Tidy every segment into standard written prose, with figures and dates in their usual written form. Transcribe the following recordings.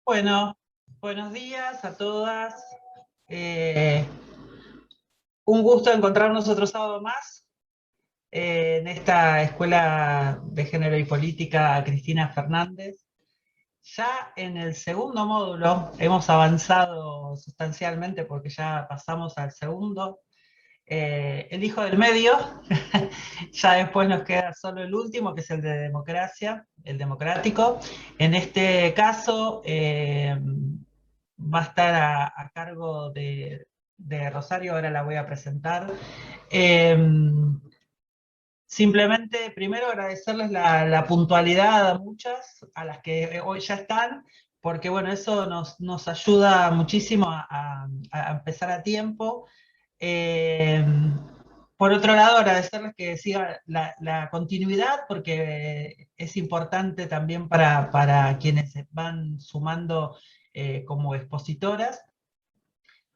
Bueno, buenos días a todas. Eh, un gusto encontrarnos otro sábado más en esta Escuela de Género y Política Cristina Fernández. Ya en el segundo módulo hemos avanzado sustancialmente porque ya pasamos al segundo. El hijo del medio, ya después nos queda solo el último, que es el de democracia, el democrático. En este caso va a estar a cargo de Rosario, ahora la voy a presentar. Eh, Simplemente, primero agradecerles la puntualidad a muchas, a las que hoy ya están, porque bueno, eso nos ayuda muchísimo a empezar a tiempo. Eh, por otro lado, agradecerles que siga la continuidad, porque es importante también para quienes se van sumando como expositoras.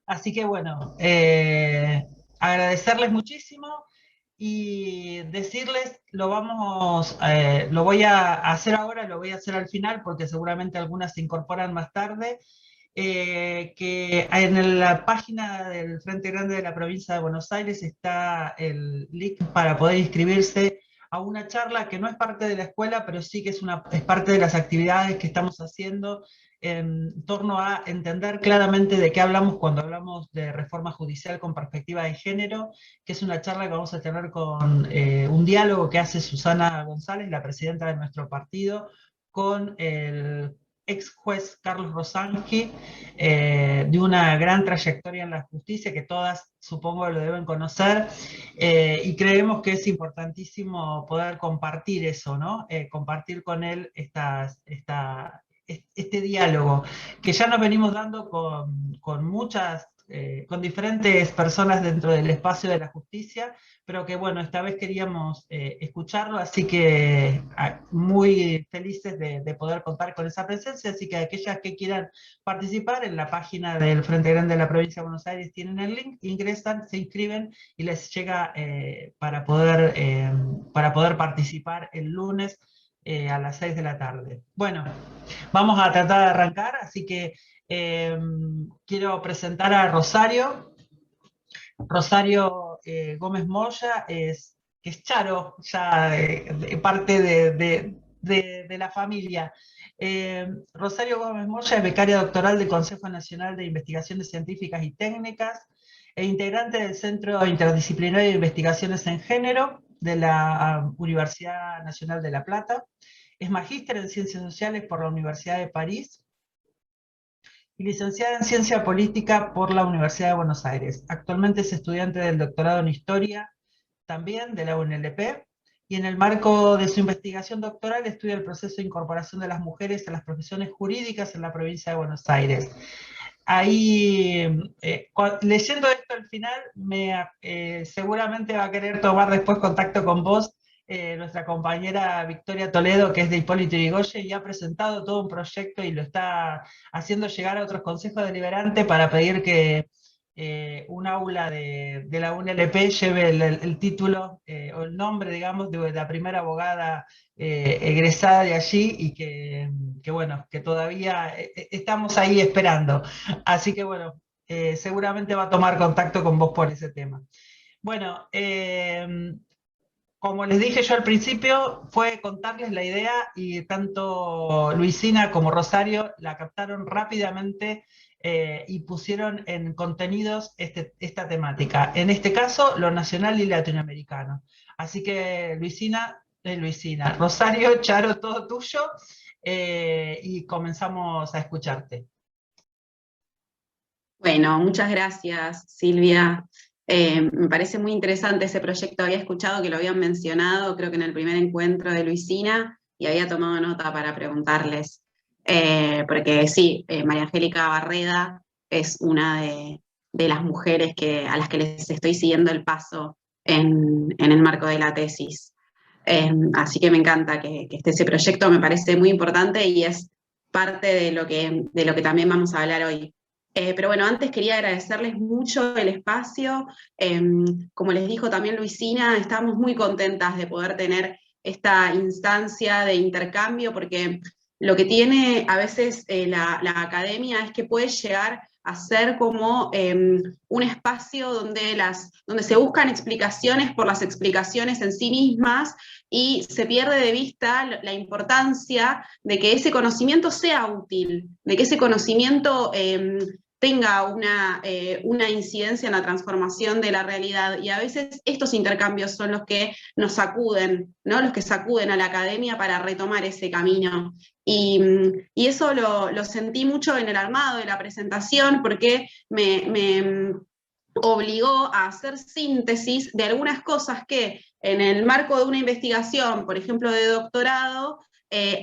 Así que bueno, agradecerles muchísimo y decirles, lo voy a hacer ahora, lo voy a hacer al final, porque seguramente algunas se incorporan más tarde, que en la página del Frente Grande de la Provincia de Buenos Aires está el link para poder inscribirse a una charla que no es parte de la escuela, pero sí que es parte de las actividades que estamos haciendo en torno a entender claramente de qué hablamos cuando hablamos de reforma judicial con perspectiva de género, que es una charla que vamos a tener con un diálogo que hace Susana González, la presidenta de nuestro partido, con el ex juez Carlos Rosanqui, de una gran trayectoria en la justicia, que todas supongo lo deben conocer, y creemos que es importantísimo poder compartir eso, ¿no? Compartir con él este diálogo, que ya nos venimos dando con muchas, con diferentes personas dentro del espacio de la justicia, pero que bueno, esta vez queríamos escucharlo, así que muy felices de poder contar con esa presencia, así que aquellas que quieran participar en la página del Frente Grande de la Provincia de Buenos Aires tienen el link, ingresan, se inscriben y les llega para poder participar el lunes a las 6 de la tarde. Bueno, vamos a tratar de arrancar, así que quiero presentar a Rosario. Rosario Gómez Moya que es Charo, ya parte de la familia. Rosario Gómez Moya es becaria doctoral del Consejo Nacional de Investigaciones Científicas y Técnicas e integrante del Centro Interdisciplinario de Investigaciones en Género de la Universidad Nacional de La Plata. Es magíster en Ciencias Sociales por la Universidad de París y licenciada en Ciencia Política por la Universidad de Buenos Aires. Actualmente es estudiante del doctorado en Historia, también de la UNLP, y en el marco de su investigación doctoral estudia el proceso de incorporación de las mujeres a las profesiones jurídicas en la provincia de Buenos Aires. Ahí, leyendo esto al final, seguramente va a querer tomar después contacto con vos, nuestra compañera Victoria Toledo, que es de Hipólito Yrigoyen, y ha presentado todo un proyecto y lo está haciendo llegar a otros consejos deliberantes para pedir que un aula de la UNLP lleve el título o el nombre, digamos, de la primera abogada egresada de allí y que bueno, que todavía estamos ahí esperando. Así que bueno, seguramente va a tomar contacto con vos por ese tema. Bueno, como les dije yo al principio, fue contarles la idea y tanto Luisina como Rosario la captaron rápidamente y pusieron en contenidos esta temática. En este caso, lo nacional y latinoamericano. Así que Luisina, Rosario, Charo, todo tuyo y comenzamos a escucharte. Bueno, muchas gracias, Silvia. Me parece muy interesante ese proyecto. Había escuchado que lo habían mencionado, creo que en el primer encuentro de Luisina, y había tomado nota para preguntarles. Porque sí, María Angélica Barreda es una de las mujeres a las que les estoy siguiendo el paso en el marco de la tesis. Así que me encanta que esté ese proyecto, me parece muy importante y es parte de lo que también vamos a hablar hoy. Pero bueno, antes quería agradecerles mucho el espacio. Como les dijo también Luisina, estamos muy contentas de poder tener esta instancia de intercambio porque lo que tiene a veces la academia es que puede llegar a ser como un espacio donde se buscan explicaciones por las explicaciones en sí mismas y se pierde de vista la importancia de que ese conocimiento sea útil, de que ese conocimiento tenga una incidencia en la transformación de la realidad. Y a veces estos intercambios son los que nos sacuden, ¿no? Los que sacuden a la academia para retomar ese camino. Y eso lo sentí mucho en el armado de la presentación porque me obligó a hacer síntesis de algunas cosas que en el marco de una investigación, por ejemplo de doctorado,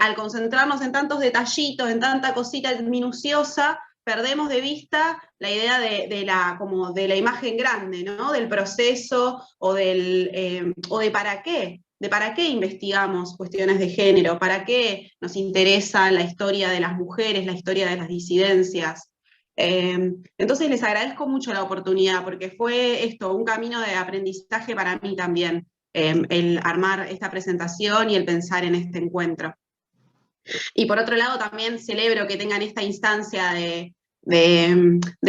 al concentrarnos en tantos detallitos, en tanta cosita minuciosa, perdemos de vista la idea como de la imagen grande, ¿no? Del proceso o de para qué investigamos cuestiones de género, para qué nos interesa la historia de las mujeres, la historia de las disidencias. Entonces les agradezco mucho la oportunidad, porque fue esto, un camino de aprendizaje para mí también, el armar esta presentación y el pensar en este encuentro. Y por otro lado también celebro que tengan esta instancia de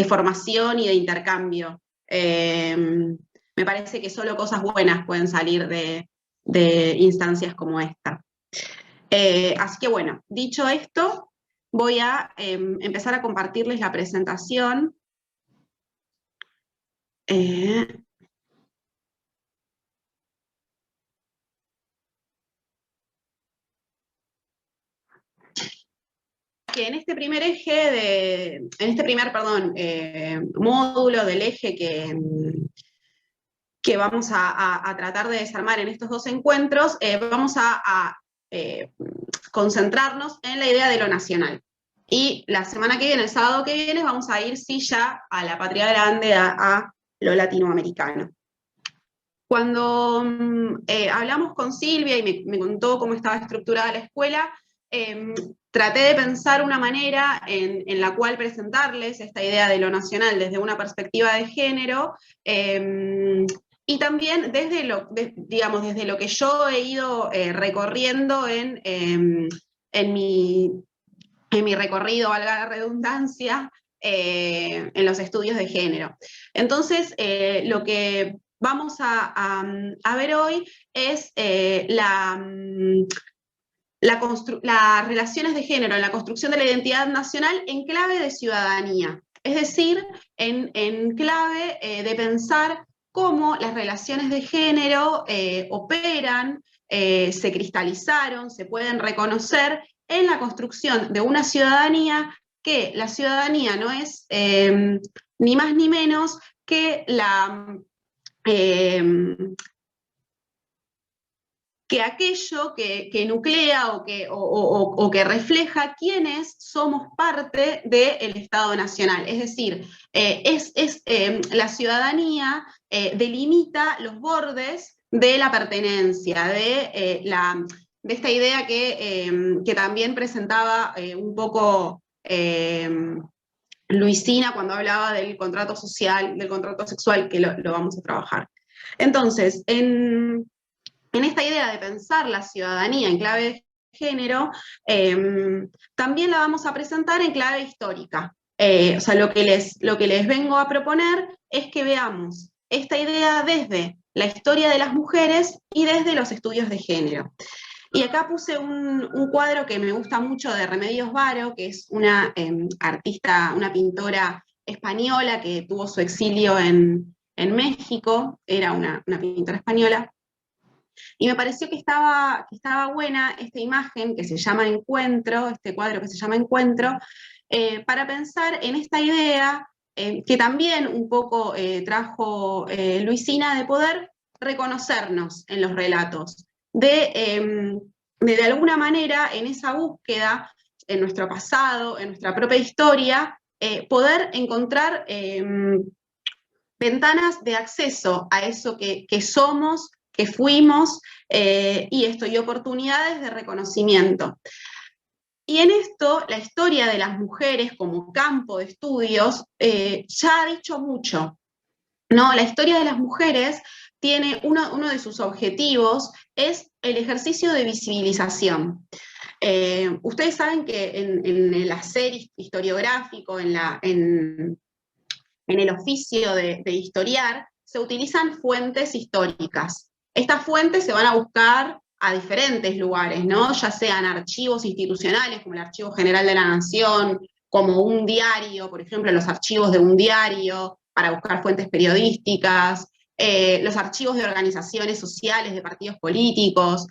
formación y de intercambio. Me parece que solo cosas buenas pueden salir de instancias como esta. Así que bueno, dicho esto, voy a empezar a compartirles la presentación. Que en este primer módulo del eje que vamos a tratar de desarmar en estos dos encuentros, vamos a concentrarnos en la idea de lo nacional. Y la semana que viene, el sábado que viene, vamos a ir sí ya a la patria grande, a lo latinoamericano. Cuando hablamos con Silvia y me contó cómo estaba estructurada la escuela, traté de pensar una manera en la cual presentarles esta idea de lo nacional desde una perspectiva de género, y también desde desde lo que yo he ido recorriendo en mi recorrido, valga la redundancia, en los estudios de género. Entonces, lo que vamos a ver hoy es las relaciones de género en la construcción de la identidad nacional en clave de ciudadanía, es decir, en clave de pensar cómo las relaciones de género operan, se cristalizaron, se pueden reconocer en la construcción de una ciudadanía, que la ciudadanía no es ni más ni menos que que aquello que nuclea o que refleja quiénes somos parte del Estado Nacional. Es decir, la ciudadanía delimita los bordes de la pertenencia, de esta idea que también presentaba un poco Luisina cuando hablaba del contrato social, del contrato sexual, que lo vamos a trabajar. Entonces, en esta idea de pensar la ciudadanía en clave de género, también la vamos a presentar en clave histórica. O sea, lo que les vengo a proponer es que veamos esta idea desde la historia de las mujeres y desde los estudios de género. Y acá puse un cuadro que me gusta mucho de Remedios Varo, que es una artista, una pintora española que tuvo su exilio en México, era una pintora española. Y me pareció que estaba buena esta imagen que se llama Encuentro, este cuadro que se llama Encuentro, para pensar en esta idea que también un poco trajo Luisina, de poder reconocernos en los relatos, de alguna manera en esa búsqueda, en nuestro pasado, en nuestra propia historia, poder encontrar ventanas de acceso a eso que somos, que fuimos, y oportunidades de reconocimiento. Y en esto, la historia de las mujeres como campo de estudios ya ha dicho mucho, ¿no? La historia de las mujeres tiene uno de sus objetivos, es el ejercicio de visibilización. Ustedes saben que en el hacer historiográfico, en el oficio de historiar, se utilizan fuentes históricas. Estas fuentes se van a buscar a diferentes lugares, ¿no? Ya sean archivos institucionales, como el Archivo General de la Nación, como un diario, por ejemplo, los archivos de un diario, para buscar fuentes periodísticas, los archivos de organizaciones sociales, de partidos políticos,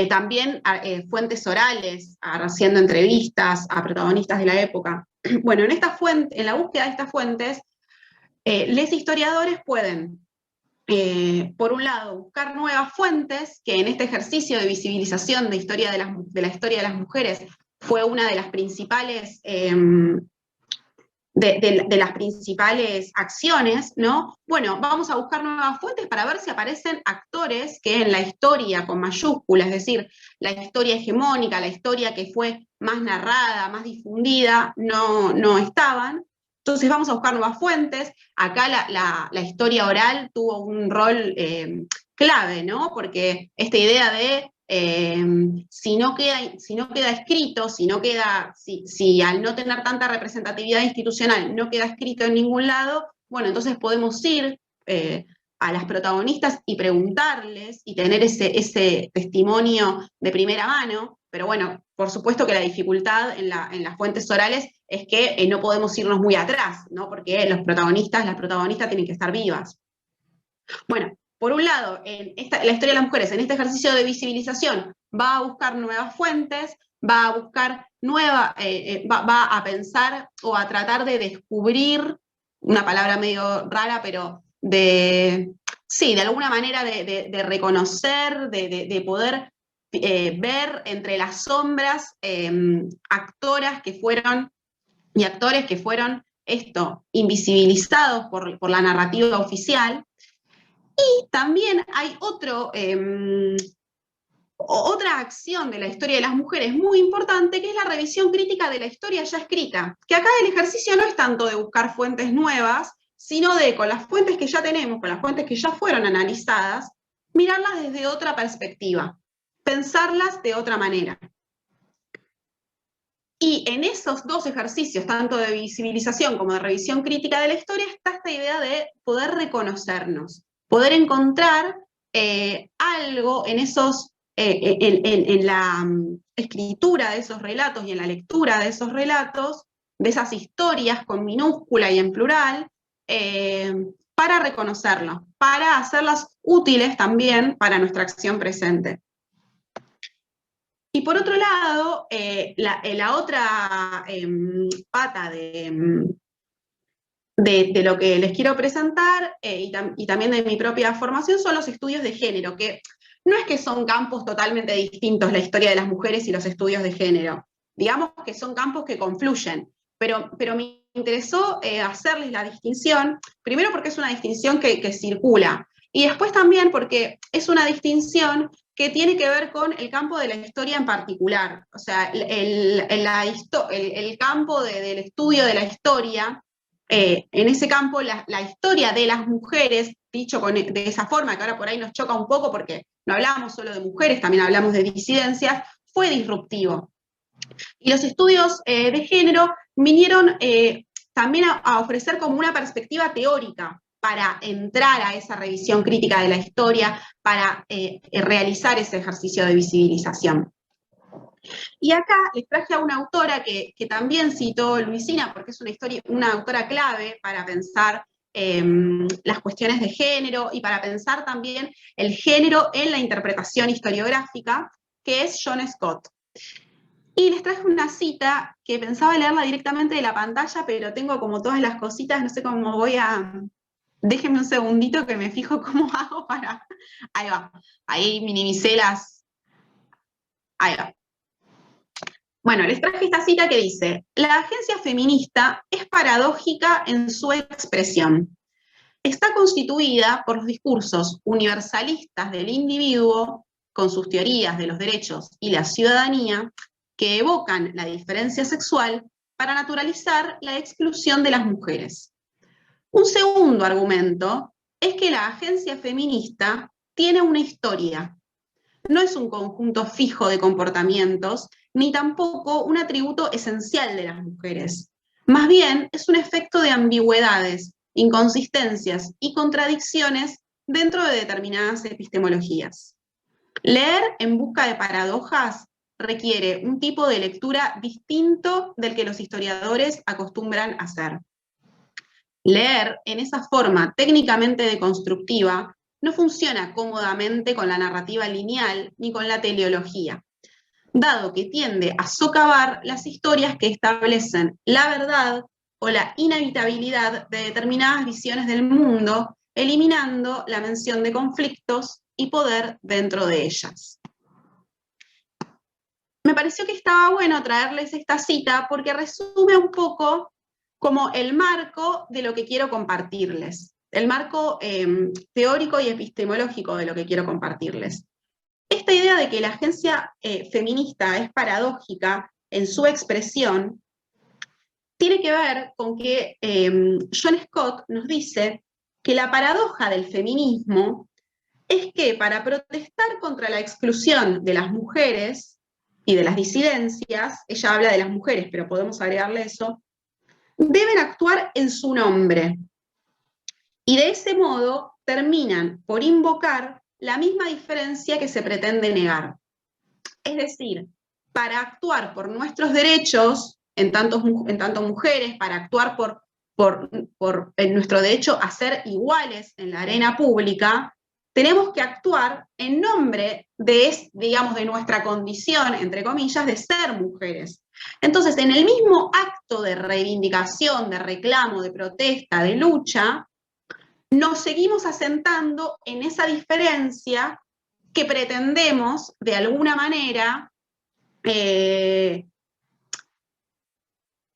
también fuentes orales, haciendo entrevistas a protagonistas de la época. Bueno, en la búsqueda de estas fuentes, los historiadores pueden, por un lado, buscar nuevas fuentes, que en este ejercicio de visibilización de la historia de las mujeres fue una de las principales, de las principales acciones, ¿no? Bueno, vamos a buscar nuevas fuentes para ver si aparecen actores que en la historia con mayúsculas, es decir, la historia hegemónica, la historia que fue más narrada, más difundida, no estaban. Entonces vamos a buscar nuevas fuentes. Acá la historia oral tuvo un rol clave, ¿no? Porque esta idea de si no queda escrito, si al no tener tanta representatividad institucional no queda escrito en ningún lado, bueno, entonces podemos ir a las protagonistas y preguntarles y tener ese testimonio de primera mano, pero bueno, por supuesto que la dificultad en las fuentes orales es que no podemos irnos muy atrás, ¿no? Porque las protagonistas tienen que estar vivas. Bueno, por un lado, la historia de las mujeres, en este ejercicio de visibilización, va a buscar nuevas fuentes, va a buscar va a pensar o a tratar de descubrir, una palabra medio rara, pero sí, de alguna manera de reconocer, de poder ver entre las sombras actoras que fueron y actores que fueron invisibilizados por la narrativa oficial. Y también hay otra acción de la historia de las mujeres muy importante, que es la revisión crítica de la historia ya escrita, que acá el ejercicio no es tanto de buscar fuentes nuevas, sino de, con las fuentes que ya tenemos, con las fuentes que ya fueron analizadas, mirarlas desde otra perspectiva, pensarlas de otra manera. Y en esos dos ejercicios, tanto de visibilización como de revisión crítica de la historia, está esta idea de poder reconocernos, poder encontrar algo en la escritura de esos relatos y en la lectura de esos relatos, de esas historias con minúscula y en plural, para reconocerlos, para hacerlas útiles también para nuestra acción presente. Y por otro lado, la otra pata de lo que les quiero presentar, y también de mi propia formación, son los estudios de género, que no es que son campos totalmente distintos la historia de las mujeres y los estudios de género, digamos que son campos que confluyen, pero me interesó hacerles la distinción, primero porque es una distinción que circula, y después también porque es una distinción que tiene que ver con el campo de la historia en particular, o sea, el campo del estudio de la historia. En ese campo, la historia de las mujeres, dicho de esa forma, que ahora por ahí nos choca un poco porque no hablamos solo de mujeres, también hablamos de disidencias, fue disruptivo. Y los estudios de género vinieron también a ofrecer como una perspectiva teórica para entrar a esa revisión crítica de la historia, para realizar ese ejercicio de visibilización. Y acá les traje a una autora que también citó Luisina, porque es una autora clave para pensar las cuestiones de género y para pensar también el género en la interpretación historiográfica, que es John Scott. Y les traje una cita que pensaba leerla directamente de la pantalla, pero tengo como todas las cositas, no sé cómo voy a... Déjenme un segundito que me fijo cómo hago para... Ahí va, ahí minimicé las... Ahí va. Bueno, les traje esta cita que dice: la agencia feminista es paradójica en su expresión. Está constituida por los discursos universalistas del individuo, con sus teorías de los derechos y la ciudadanía, que evocan la diferencia sexual para naturalizar la exclusión de las mujeres. Un segundo argumento es que la agencia feminista tiene una historia. No es un conjunto fijo de comportamientos ni tampoco un atributo esencial de las mujeres. Más bien, es un efecto de ambigüedades, inconsistencias y contradicciones dentro de determinadas epistemologías. Leer en busca de paradojas requiere un tipo de lectura distinto del que los historiadores acostumbran hacer. Leer en esa forma técnicamente deconstructiva no funciona cómodamente con la narrativa lineal ni con la teleología, dado que tiende a socavar las historias que establecen la verdad o la inevitabilidad de determinadas visiones del mundo, eliminando la mención de conflictos y poder dentro de ellas. Me pareció que estaba bueno traerles esta cita porque resume un poco como el marco de lo que quiero compartirles, el marco teórico y epistemológico de lo que quiero compartirles. Esta idea de que la agencia feminista es paradójica en su expresión tiene que ver con que John Scott nos dice que la paradoja del feminismo es que para protestar contra la exclusión de las mujeres y de las disidencias, ella habla de las mujeres, pero podemos agregarle eso, deben actuar en su nombre. Y de ese modo terminan por invocar la misma diferencia que se pretende negar. Es decir, para actuar por nuestros derechos, en tanto mujeres, para actuar por nuestro derecho a ser iguales en la arena pública, tenemos que actuar en nombre de, digamos, de nuestra condición, entre comillas, de ser mujeres. Entonces, en el mismo acto de reivindicación, de reclamo, de protesta, de lucha, nos seguimos asentando en esa diferencia que pretendemos, de alguna manera,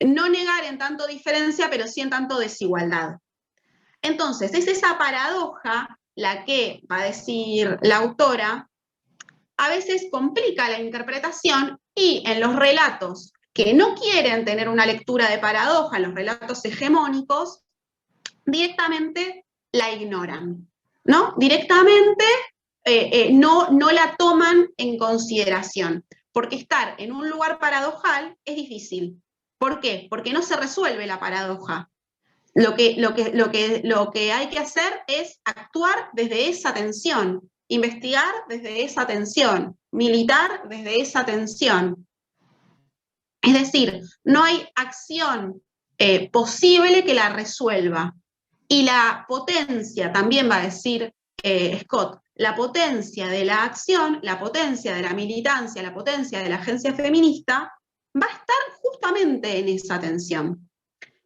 no negar en tanto diferencia, pero sí en tanto desigualdad. Entonces, es esa paradoja la que, va a decir la autora, a veces complica la interpretación y en los relatos que no quieren tener una lectura de paradoja, los relatos hegemónicos, directamente la ignoran, ¿no? Directamente no la toman en consideración, porque estar en un lugar paradojal es difícil. ¿Por qué? Porque no se resuelve la paradoja. Lo que hay que hacer es actuar desde esa tensión, investigar desde esa tensión, militar desde esa tensión. Es decir, no hay acción posible que la resuelva. Y la potencia, también va a decir Scott, la potencia de la acción, la potencia de la militancia, la potencia de la agencia feminista, va a estar justamente en esa tensión.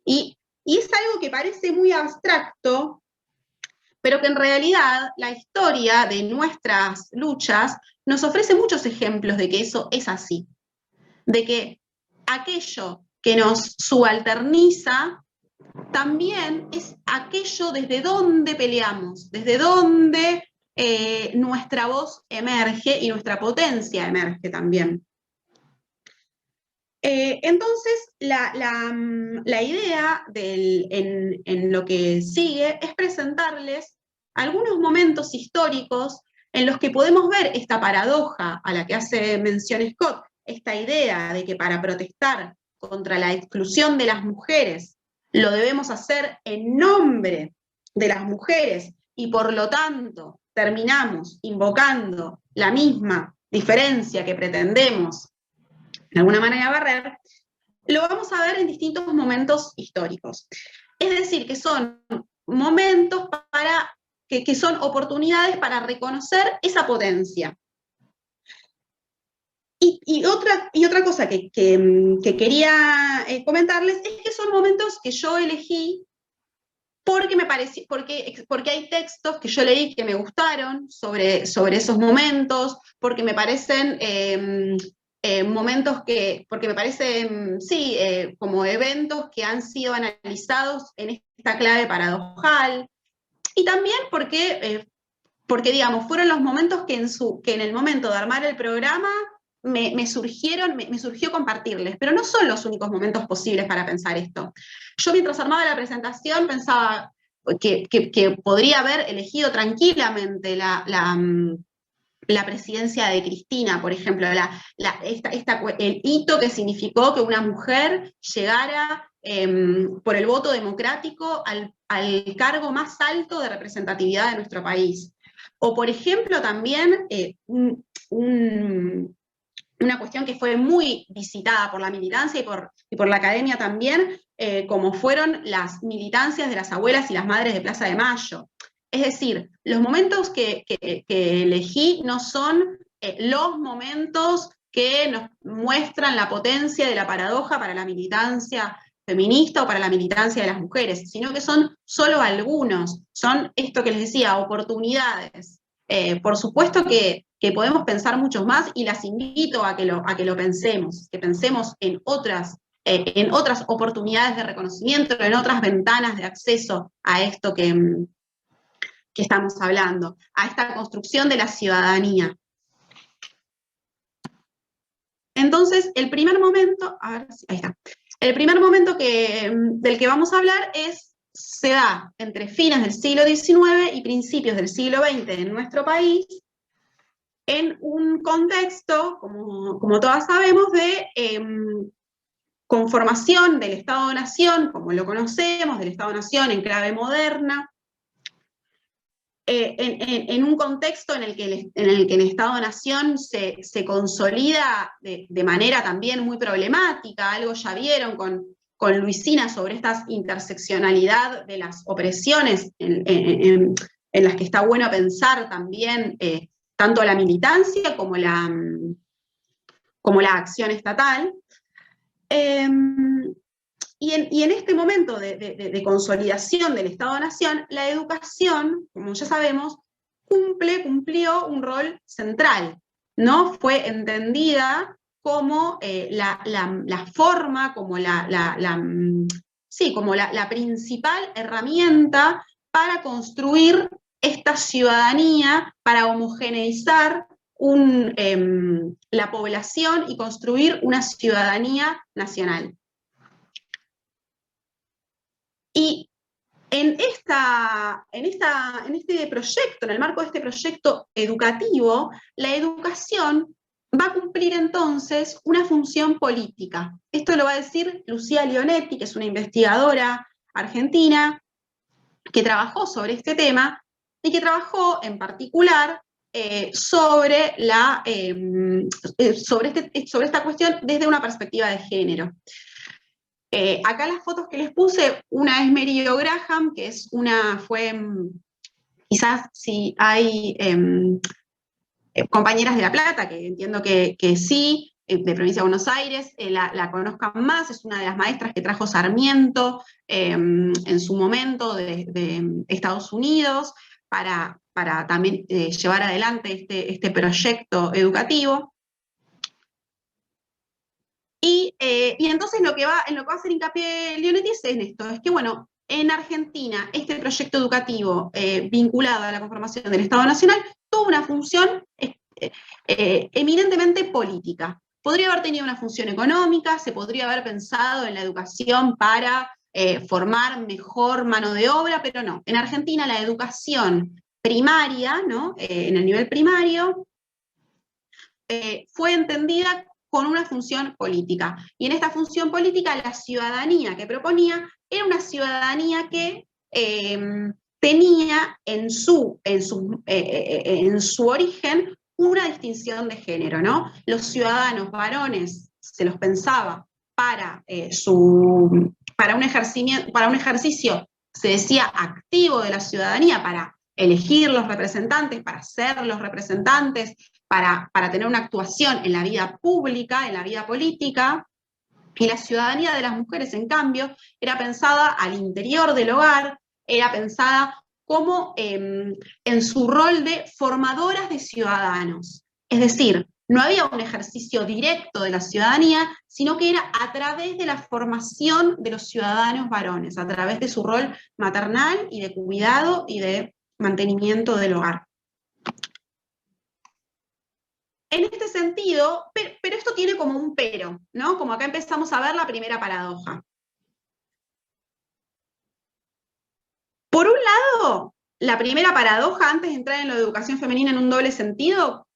Y es algo que parece muy abstracto, pero que en realidad la historia de nuestras luchas nos ofrece muchos ejemplos de que eso es así. De que aquello que nos subalterniza también es aquello desde donde peleamos, desde donde nuestra voz emerge y nuestra potencia emerge también. Entonces, la idea en lo que sigue es presentarles algunos momentos históricos en los que podemos ver esta paradoja a la que hace mención Scott, esta idea de que para protestar contra la exclusión de las mujeres lo debemos hacer en nombre de las mujeres y por lo tanto terminamos invocando la misma diferencia que pretendemos de alguna manera barrer, lo vamos a ver en distintos momentos históricos. Es decir, que son momentos que son oportunidades para reconocer esa potencia. Y otra cosa que quería comentarles es que son momentos que yo elegí porque hay textos que yo leí que me gustaron sobre esos momentos, porque me parecen porque me parecen, sí, como eventos que han sido analizados en esta clave paradojal, y también porque, digamos, fueron los momentos que en el momento de armar el programa me surgió compartirles, pero no son los únicos momentos posibles para pensar esto. Yo mientras armaba la presentación pensaba que podría haber elegido tranquilamente la presidencia de Cristina, por ejemplo, el hito que significó que una mujer llegara por el voto democrático al cargo más alto de representatividad de nuestro país. O, por ejemplo, también una cuestión que fue muy visitada por la militancia y por la academia también, como fueron las militancias de las abuelas y las madres de Plaza de Mayo. Es decir, los momentos que elegí no son los momentos que nos muestran la potencia de la paradoja para la militancia feminista o para la militancia de las mujeres, sino que son solo algunos, son esto que les decía, oportunidades. Por supuesto que podemos pensar muchos más y las invito a que lo pensemos, que pensemos en otras oportunidades de reconocimiento, en otras ventanas de acceso a esto que estamos hablando, a esta construcción de la ciudadanía. Entonces, el primer momento, a ver, ahí está. El primer momento del que vamos a hablar se da entre fines del siglo XIX y principios del siglo XX en nuestro país, en un contexto, como todas sabemos, de conformación del Estado-Nación, como lo conocemos, del Estado-Nación en clave moderna, en un contexto en el que el Estado-Nación se consolida de manera también muy problemática. Algo ya vieron con Luisina sobre esta interseccionalidad de las opresiones en las que está bueno pensar también tanto la militancia como la acción estatal. Y en este momento de consolidación del Estado-Nación, la educación, como ya sabemos, cumplió un rol central, ¿no? Fue entendida como la forma, como como la principal herramienta para construir esta ciudadanía, para homogeneizar la población y construir una ciudadanía nacional. Y en este proyecto, en el marco de este proyecto educativo, la educación va a cumplir entonces una función política. Esto lo va a decir Lucía Leonetti, que es una investigadora argentina que trabajó sobre este tema y que trabajó en particular sobre esta cuestión desde una perspectiva de género. Acá las fotos que les puse, una es Mary O'Graham, que quizás si hay compañeras de La Plata, que entiendo que sí, de Provincia de Buenos Aires, la conozcan más, es una de las maestras que trajo Sarmiento en su momento de Estados Unidos para también llevar adelante este proyecto educativo. Y entonces en lo que va a hacer hincapié Leonetti es en esto, es que bueno, en Argentina este proyecto educativo vinculado a la conformación del Estado Nacional tuvo una función eminentemente política. Podría haber tenido una función económica, se podría haber pensado en la educación para formar mejor mano de obra, pero no. En Argentina la educación primaria, ¿no? En el nivel primario, fue entendida con una función política. Y en esta función política, la ciudadanía que proponía era una ciudadanía que tenía en su origen una distinción de género, ¿no? Los ciudadanos varones se los pensaba para un ejercicio, se decía, activo de la ciudadanía, para elegir los representantes, para ser los representantes, para tener una actuación en la vida pública, en la vida política. Y la ciudadanía de las mujeres, en cambio, era pensada al interior del hogar, era pensada como en su rol de formadoras de ciudadanos. Es decir, no había un ejercicio directo de la ciudadanía, sino que era a través de la formación de los ciudadanos varones, a través de su rol maternal y de cuidado y de mantenimiento del hogar. En este sentido, pero esto tiene como un pero, ¿no? Como acá empezamos a ver la primera paradoja. Por un lado, la primera paradoja, antes de entrar en la educación femenina en un doble sentido,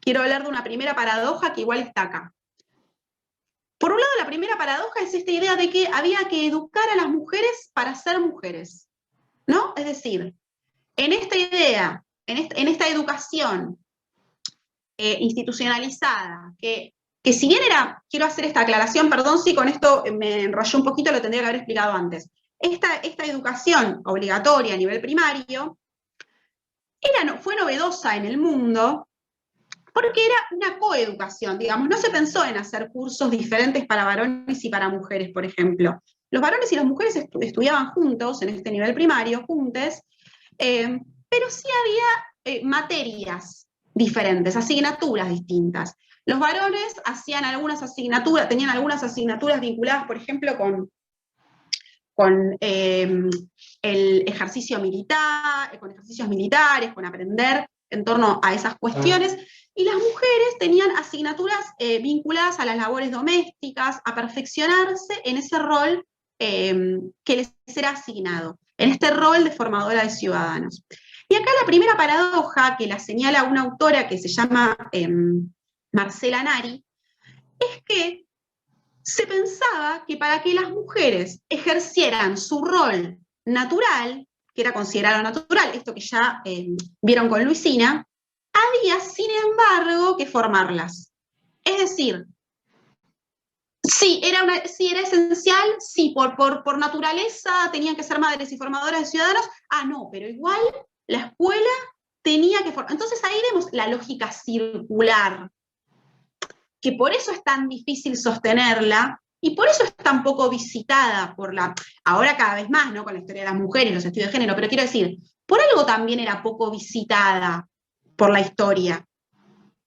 quiero hablar de una primera paradoja que igual está acá. Por un lado, la primera paradoja es esta idea de que había que educar a las mujeres para ser mujeres, ¿no? Es decir, en esta idea, en esta educación institucionalizada, que si bien era, quiero hacer esta aclaración, perdón si con esto me enrollé un poquito, lo tendría que haber explicado antes, esta educación obligatoria a nivel primario fue novedosa en el mundo porque era una coeducación, digamos, no se pensó en hacer cursos diferentes para varones y para mujeres, por ejemplo. Los varones y las mujeres estudiaban juntos en este nivel primario, juntos, pero sí había materias diferentes, asignaturas distintas. Los varones hacían algunas asignaturas, tenían algunas asignaturas vinculadas, por ejemplo, con el ejercicio militar, con ejercicios militares, con aprender en torno a esas cuestiones, y las mujeres tenían asignaturas vinculadas a las labores domésticas, a perfeccionarse en ese rol que les era asignado, en este rol de formadora de ciudadanos. Y acá la primera paradoja que la señala una autora que se llama Marcela Nari, es que se pensaba que para que las mujeres ejercieran su rol natural, que era considerado natural, esto que ya vieron con Luisina, había, sin embargo, que formarlas. Es decir, sí, era esencial, sí, por naturaleza tenían que ser madres y formadoras de ciudadanos, no, pero igual la escuela tenía que formar. Entonces ahí vemos la lógica circular, que por eso es tan difícil sostenerla, y por eso es tan poco visitada ahora cada vez más, ¿no? Con la historia de las mujeres, los estudios de género, pero quiero decir, por algo también era poco visitada por la historia.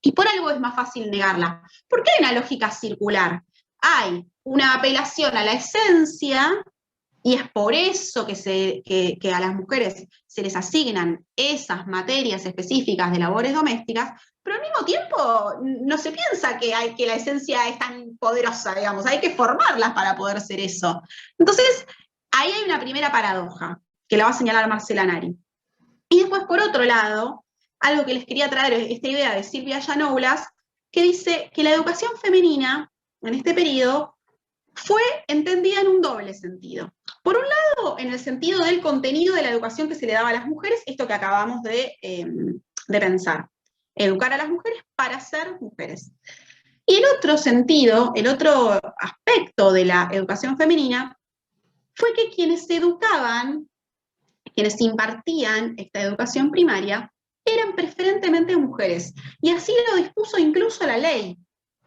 Y por algo es más fácil negarla. Porque hay una lógica circular. Hay una apelación a la esencia, y es por eso que a las mujeres se les asignan esas materias específicas de labores domésticas, pero al mismo tiempo no se piensa que la esencia es tan poderosa, digamos, hay que formarlas para poder ser eso. Entonces, ahí hay una primera paradoja, que la va a señalar Marcela Nari. Y después, por otro lado, algo que les quería traer es esta idea de Silvia Yanoulas, que dice que la educación femenina, en este periodo, fue entendida en un doble sentido. Por un lado, en el sentido del contenido de la educación que se le daba a las mujeres, esto que acabamos de pensar, educar a las mujeres para ser mujeres. Y el otro sentido, el otro aspecto de la educación femenina, fue que quienes educaban, quienes impartían esta educación primaria, eran preferentemente mujeres. Y así lo dispuso incluso la ley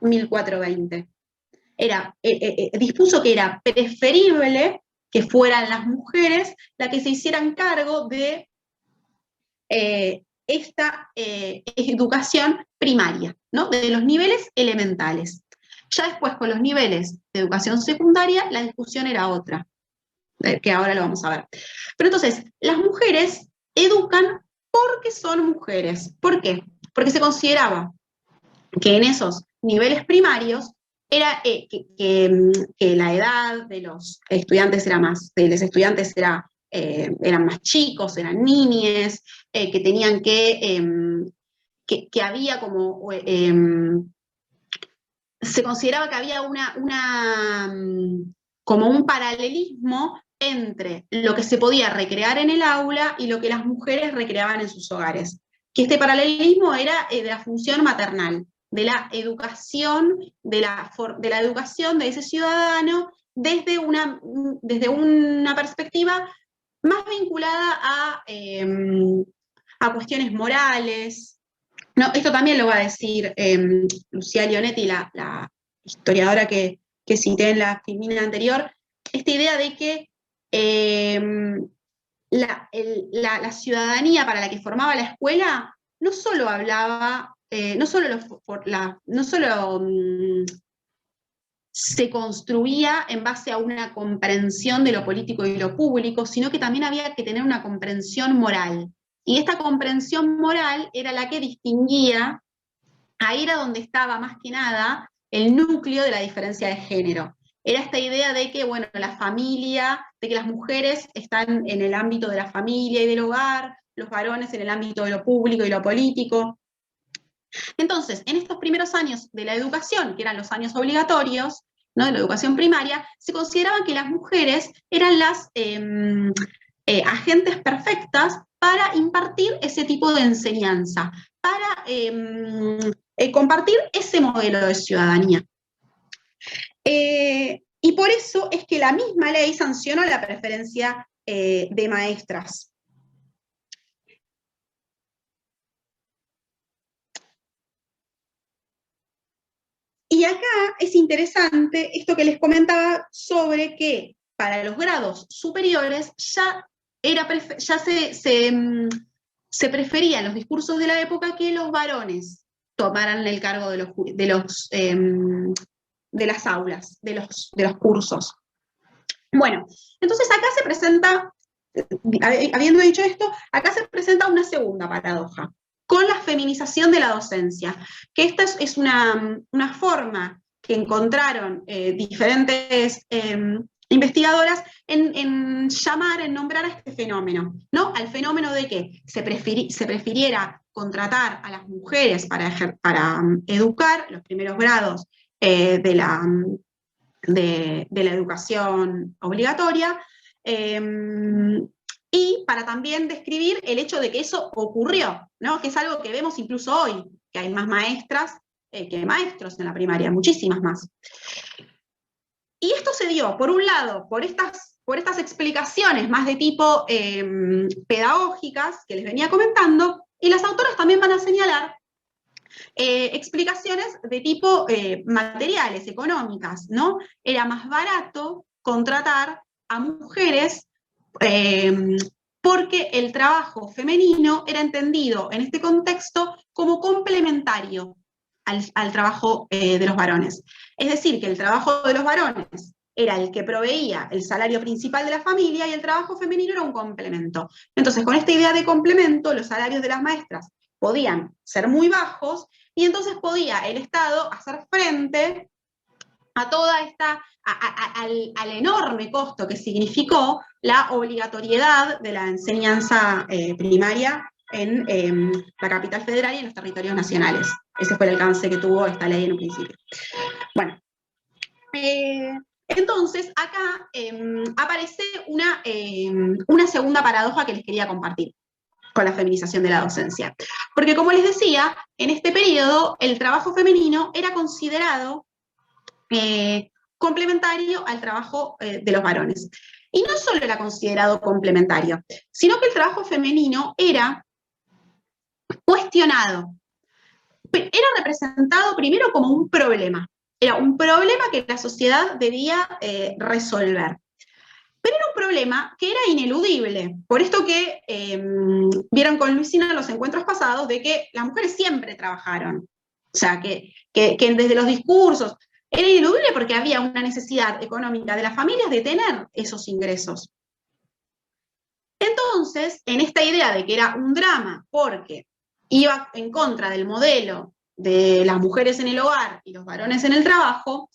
1420. Dispuso que era preferible que fueran las mujeres las que se hicieran cargo de esta educación primaria, ¿no? De los niveles elementales. Ya después, con los niveles de educación secundaria, la discusión era otra, que ahora lo vamos a ver. Pero entonces, las mujeres educan porque son mujeres. ¿Por qué? Porque se consideraba que en esos niveles primarios era que la edad de los estudiantes eran más chicos, eran niñes, que tenían que había como se consideraba que había como un paralelismo entre lo que se podía recrear en el aula y lo que las mujeres recreaban en sus hogares. Que este paralelismo era de la función maternal, de la educación, de la educación de ese ciudadano desde una perspectiva más vinculada a cuestiones morales. No, esto también lo va a decir Lucía Leonetti, la historiadora que cité en la filmina anterior, esta idea de que la ciudadanía para la que formaba la escuela no solo hablaba, no solo se construía en base a una comprensión de lo político y lo público, sino que también había que tener una comprensión moral. Y esta comprensión moral era la que distinguía, ahí era donde estaba más que nada el núcleo de la diferencia de género. Era esta idea de que, bueno, la familia, de que las mujeres están en el ámbito de la familia y del hogar, los varones en el ámbito de lo público y lo político. Entonces, en estos primeros años de la educación, que eran los años obligatorios, ¿no?, de la educación primaria, se consideraba que las mujeres eran las agentes perfectas para impartir ese tipo de enseñanza, para compartir ese modelo de ciudadanía. Y por eso es que la misma ley sancionó la preferencia de maestras. Y acá es interesante esto que les comentaba sobre que para los grados superiores ya se prefería en los discursos de la época que los varones tomaran el cargo de las aulas, de los cursos. Bueno, entonces acá se presenta, habiendo dicho esto, acá se presenta una segunda paradoja, con la feminización de la docencia, que esta es una forma que encontraron diferentes investigadoras en nombrar a este fenómeno, ¿no? Al fenómeno de que se prefiriera contratar a las mujeres para educar los primeros grados de la educación obligatoria, y para también describir el hecho de que eso ocurrió, ¿no?, que es algo que vemos incluso hoy, que hay más maestras que maestros en la primaria, muchísimas más. Y esto se dio, por un lado, por estas explicaciones más de tipo pedagógicas que les venía comentando, y las autoras también van a señalar explicaciones de tipo materiales, económicas, ¿no? Era más barato contratar a mujeres porque el trabajo femenino era entendido en este contexto como complementario al trabajo de los varones. Es decir, que el trabajo de los varones era el que proveía el salario principal de la familia y el trabajo femenino era un complemento. Entonces, con esta idea de complemento, los salarios de las maestras podían ser muy bajos y entonces podía el Estado hacer frente a toda al enorme costo que significó la obligatoriedad de la enseñanza primaria en la capital federal y en los territorios nacionales. Ese fue el alcance que tuvo esta ley en un principio. Bueno, entonces acá aparece una segunda paradoja que les quería compartir con la feminización de la docencia. Porque como les decía, en este periodo el trabajo femenino era considerado complementario al trabajo de los varones. Y no solo era considerado complementario, sino que el trabajo femenino era cuestionado. Era representado primero como un problema. Era un problema que la sociedad debía resolver. Pero era un problema que era ineludible. Por esto que vieron con Luisina en los encuentros pasados, de que las mujeres siempre trabajaron. O sea, que desde los discursos era ineludible porque había una necesidad económica de las familias de tener esos ingresos. Entonces, en esta idea de que era un drama porque iba en contra del modelo de las mujeres en el hogar y los varones en el trabajo,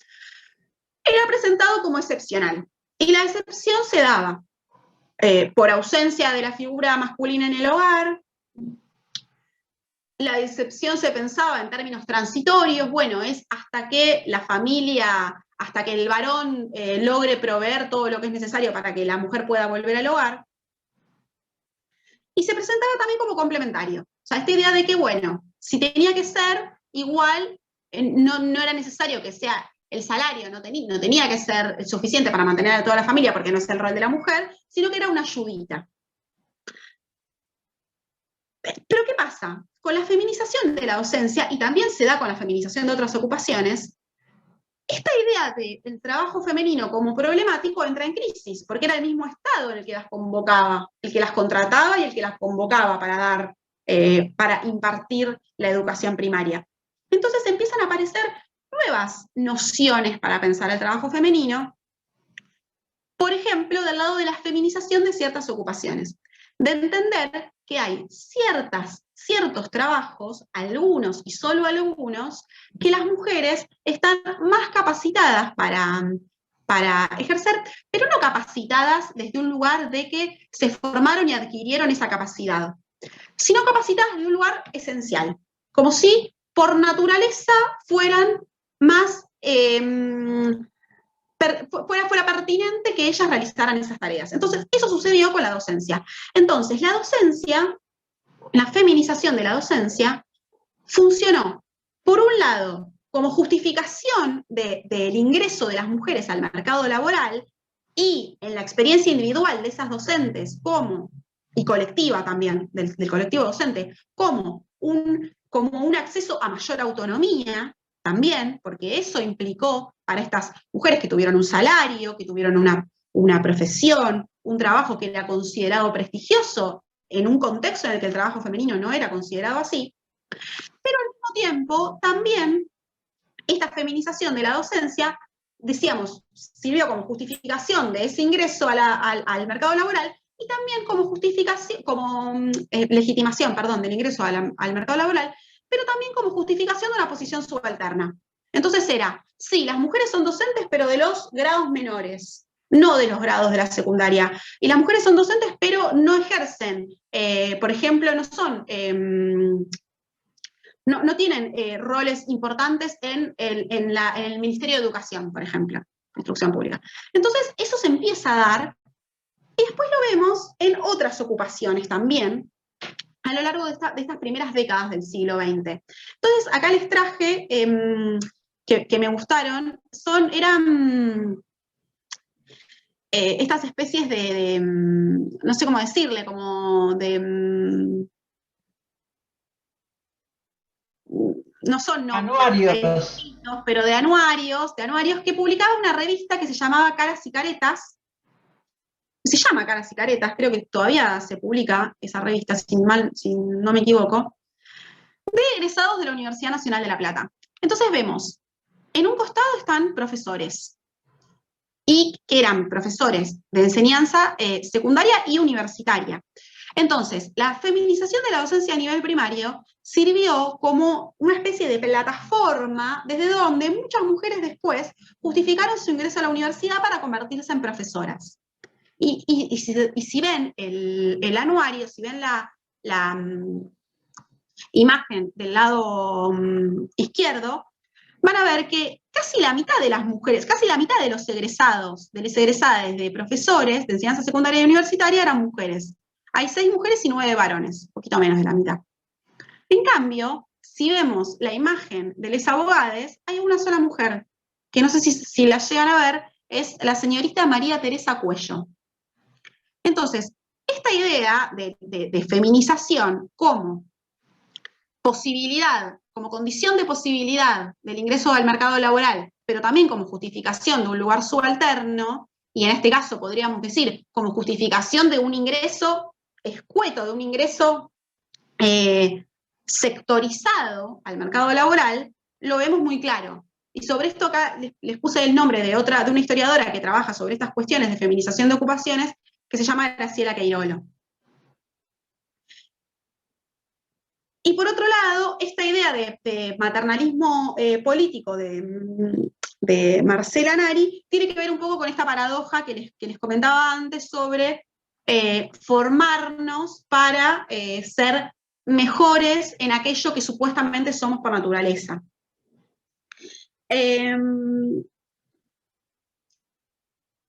era presentado como excepcional. Y la excepción se daba por ausencia de la figura masculina en el hogar. La excepción se pensaba en términos transitorios, bueno, es hasta que la familia, hasta que el varón logre proveer todo lo que es necesario para que la mujer pueda volver al hogar. Y se presentaba también como complementario. O sea, esta idea de que, bueno, si tenía que ser igual, no era necesario que sea el salario, no tenía que ser suficiente para mantener a toda la familia, porque no es el rol de la mujer, sino que era una ayudita. Pero ¿qué pasa? Con la feminización de la docencia, y también se da con la feminización de otras ocupaciones, esta idea del trabajo femenino como problemático entra en crisis, porque era el mismo Estado el que las convocaba, el que las contrataba y el que las convocaba para impartir la educación primaria. Entonces empiezan a aparecer nuevas nociones para pensar el trabajo femenino, por ejemplo, del lado de la feminización de ciertas ocupaciones, de entender que hay ciertos trabajos, algunos y solo algunos, que las mujeres están más capacitadas para ejercer, pero no capacitadas desde un lugar de que se formaron y adquirieron esa capacidad, sino capacitadas desde un lugar esencial, como si por naturaleza fueran más, fuera pertinente que ellas realizaran esas tareas. Entonces, eso sucedió con la docencia. Entonces, la docencia, la feminización de la docencia, funcionó, por un lado, como justificación del ingreso de las mujeres al mercado laboral y en la experiencia individual de esas docentes y colectiva también, del colectivo docente, como un acceso a mayor autonomía también, porque eso implicó para estas mujeres que tuvieron un salario, que tuvieron una profesión, un trabajo que era considerado prestigioso en un contexto en el que el trabajo femenino no era considerado así, pero al mismo tiempo también esta feminización de la docencia, decíamos, sirvió como justificación de ese ingreso al mercado laboral y también como justificación, legitimación, perdón, del ingreso al mercado laboral, pero también como justificación de una posición subalterna. Entonces era, sí, las mujeres son docentes, pero de los grados menores, no de los grados de la secundaria. Y las mujeres son docentes, pero no ejercen, por ejemplo, no son... no tienen roles importantes en el Ministerio de Educación, por ejemplo, instrucción pública. Entonces, eso se empieza a dar, y después lo vemos en otras ocupaciones también, a lo largo de estas primeras décadas del siglo XX. Entonces, acá les traje, que me gustaron, eran estas especies no sé cómo decirle, como de... no son nombres, Anuarios. pero de anuarios que publicaba una revista que se llamaba Caras y Caretas. Se llama Caras y Caretas, creo que todavía se publica esa revista, si no me equivoco, de egresados de la Universidad Nacional de La Plata. Entonces vemos, en un costado están profesores, y que eran profesores de enseñanza secundaria y universitaria. Entonces, la feminización de la docencia a nivel primario sirvió como una especie de plataforma desde donde muchas mujeres después justificaron su ingreso a la universidad para convertirse en profesoras. Y si ven el anuario, si ven la imagen del lado izquierdo, van a ver que casi la mitad de las mujeres, casi la mitad de los egresados, de las egresadas de profesores de enseñanza secundaria y universitaria eran mujeres. Hay 6 mujeres y 9 varones, un poquito menos de la mitad. En cambio, si vemos la imagen de les abogades, hay una sola mujer, que no sé si la llegan a ver, es la señorita María Teresa Cuello. Entonces, esta idea de feminización como posibilidad, como condición de posibilidad del ingreso al mercado laboral, pero también como justificación de un lugar subalterno, y en este caso podríamos decir como justificación de un ingreso escueto, de un ingreso sectorizado al mercado laboral, lo vemos muy claro. Y sobre esto acá les puse el nombre de una historiadora que trabaja sobre estas cuestiones de feminización de ocupaciones, que se llama Graciela Queirolo. Y por otro lado, esta idea de maternalismo político de Marcela Nari tiene que ver un poco con esta paradoja que les comentaba antes sobre formarnos para ser mejores en aquello que supuestamente somos por naturaleza.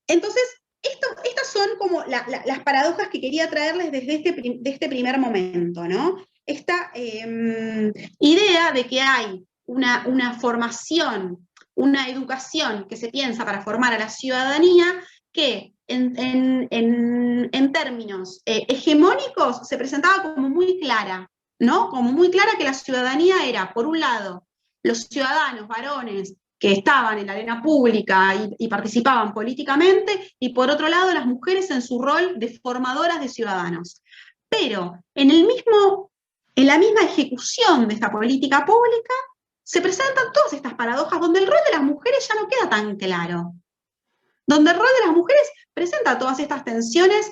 Entonces, estas son como las paradojas que quería traerles desde este primer momento, ¿no? Esta idea de que hay una formación, una educación que se piensa para formar a la ciudadanía que en términos hegemónicos se presentaba como muy clara, ¿no? Como muy clara que la ciudadanía era, por un lado, los ciudadanos varones que estaban en la arena pública y participaban políticamente, y por otro lado las mujeres en su rol de formadoras de ciudadanos. Pero en la misma ejecución de esta política pública se presentan todas estas paradojas donde el rol de las mujeres ya no queda tan claro, donde el rol de las mujeres presenta todas estas tensiones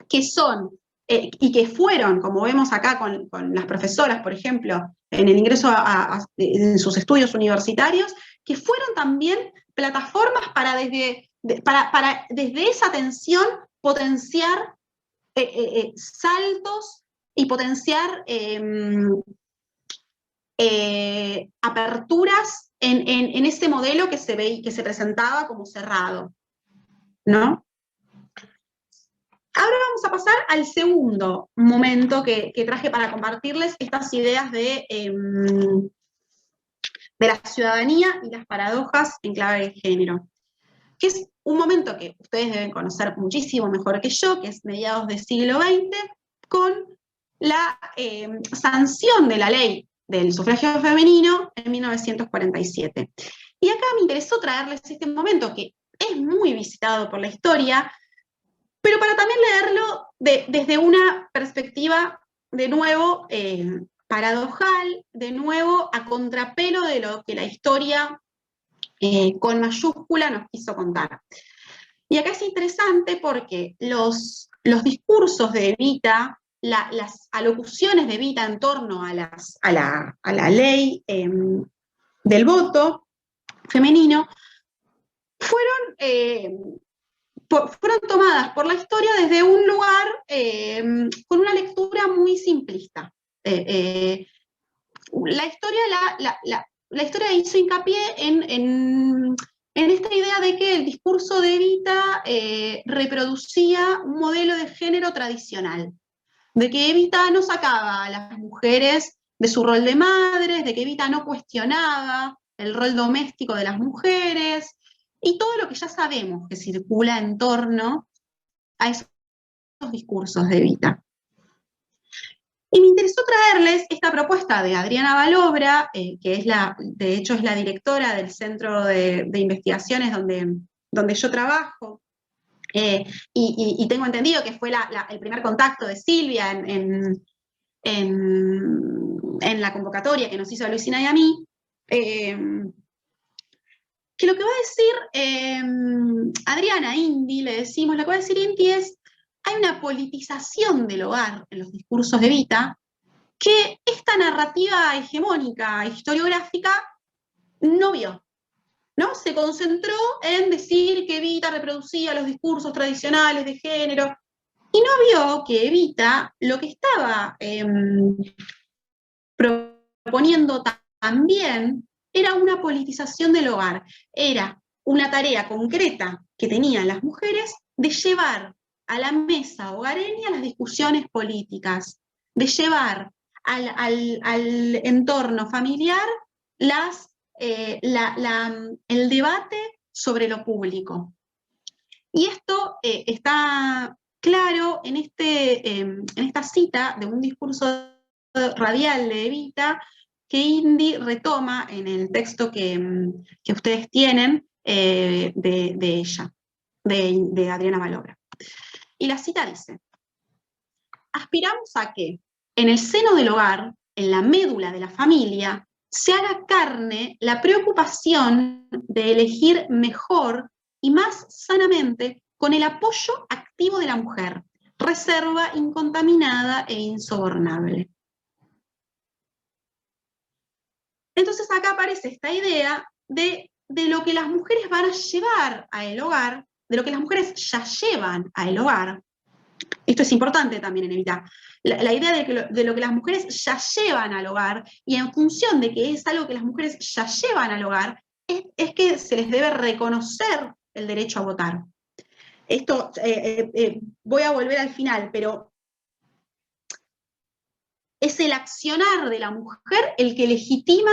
que son y que fueron, como vemos acá con las profesoras, por ejemplo, en el ingreso en sus estudios universitarios, que fueron también plataformas para desde esa tensión potenciar saltos y potenciar aperturas en ese modelo que se presentaba como cerrado, ¿no? Ahora vamos a pasar al segundo momento que traje para compartirles estas ideas de la ciudadanía y las paradojas en clave de género, que es un momento que ustedes deben conocer muchísimo mejor que yo, que es mediados del siglo XX, con la sanción de la ley del sufragio femenino en 1947. Y acá me interesó traerles este momento que es muy visitado por la historia, pero para también leerlo desde una perspectiva, de nuevo, paradojal, de nuevo, a contrapelo de lo que la historia con mayúscula nos quiso contar. Y acá es interesante porque los discursos de Evita, las alocuciones de Evita en torno a la ley del voto femenino, fueron tomadas por la historia desde un lugar con una lectura muy simplista. La historia hizo hincapié en esta idea de que el discurso de Evita reproducía un modelo de género tradicional, de que Evita no sacaba a las mujeres de su rol de madres, de que Evita no cuestionaba el rol doméstico de las mujeres, y todo lo que ya sabemos que circula en torno a esos discursos de Evita. Y me interesó traerles esta propuesta de Adriana Balobra, que de hecho es la directora del Centro de Investigaciones donde yo trabajo, y tengo entendido que fue el primer contacto de Silvia en la convocatoria que nos hizo Luisina y a mí, que lo que va a decir Adriana Indy, le decimos, lo que va a decir Indy es: hay una politización del hogar en los discursos de Evita que esta narrativa hegemónica, historiográfica, no vio, ¿no? Se concentró en decir que Evita reproducía los discursos tradicionales de género, y no vio que Evita lo que estaba proponiendo también era una politización del hogar, era una tarea concreta que tenían las mujeres de llevar a la mesa hogareña las discusiones políticas, de llevar al entorno familiar el debate sobre lo público. Y esto está claro en esta cita de un discurso radial de Evita que Indy retoma en el texto que ustedes tienen de ella, de Adriana Balobra. Y la cita dice: aspiramos a que en el seno del hogar, en la médula de la familia, se haga carne la preocupación de elegir mejor y más sanamente con el apoyo activo de la mujer, reserva incontaminada e insobornable. Entonces acá aparece esta idea de lo que las mujeres van a llevar al hogar, de lo que las mujeres ya llevan al hogar. Esto es importante también en Evita. La idea de lo que las mujeres ya llevan al hogar, y en función de que es algo que las mujeres ya llevan al hogar, es que se les debe reconocer el derecho a votar. Esto, voy a volver al final, pero es el accionar de la mujer el que legitima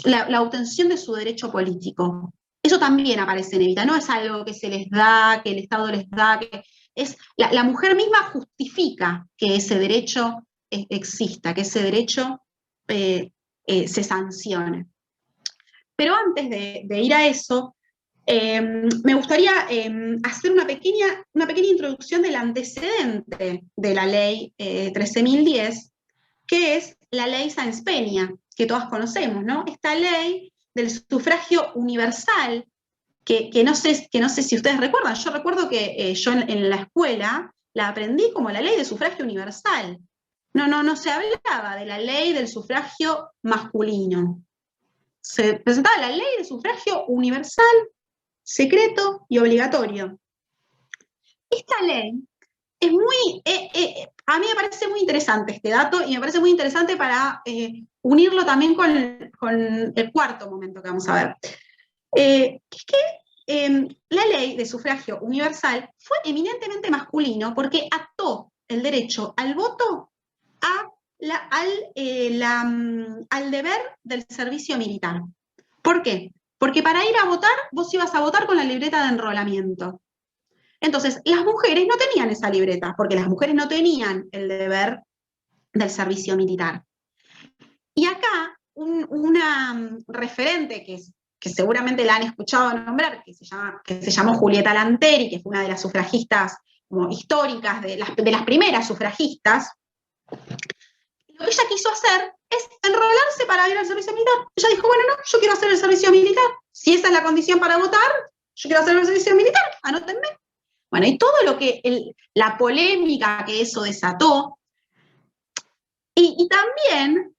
la obtención de su derecho político. Eso también aparece en Evita, no es algo que se les da, que el Estado les da, es la mujer misma justifica que ese derecho exista, que ese derecho se sancione. Pero antes de ir a eso, me gustaría hacer una pequeña introducción del antecedente de la ley 13.010, que es la ley Sáenz Peña, que todas conocemos, ¿no? Esta ley del sufragio universal, que no sé si ustedes recuerdan. Yo recuerdo que yo en la escuela la aprendí como la ley de sufragio universal. No se hablaba de la ley del sufragio masculino. Se presentaba la ley de sufragio universal, secreto y obligatorio. Esta ley es muy, a mí me parece muy interesante este dato, y me parece muy interesante para unirlo también con el cuarto momento que vamos a ver. Es que la ley de sufragio universal fue eminentemente masculino porque ató el derecho al voto al deber del servicio militar. ¿Por qué? Porque para ir a votar, vos ibas a votar con la libreta de enrolamiento. Entonces, las mujeres no tenían esa libreta, porque las mujeres no tenían el deber del servicio militar. Y acá, una referente que seguramente la han escuchado nombrar, que se llamó Julieta Lanteri, que fue una de las sufragistas como históricas, de las primeras sufragistas, lo que ella quiso hacer es enrolarse para ir al servicio militar. Ella dijo, bueno, no, yo quiero hacer el servicio militar. Si esa es la condición para votar, yo quiero hacer el servicio militar, anótenme. Bueno, y todo lo que, la polémica que eso desató, y también,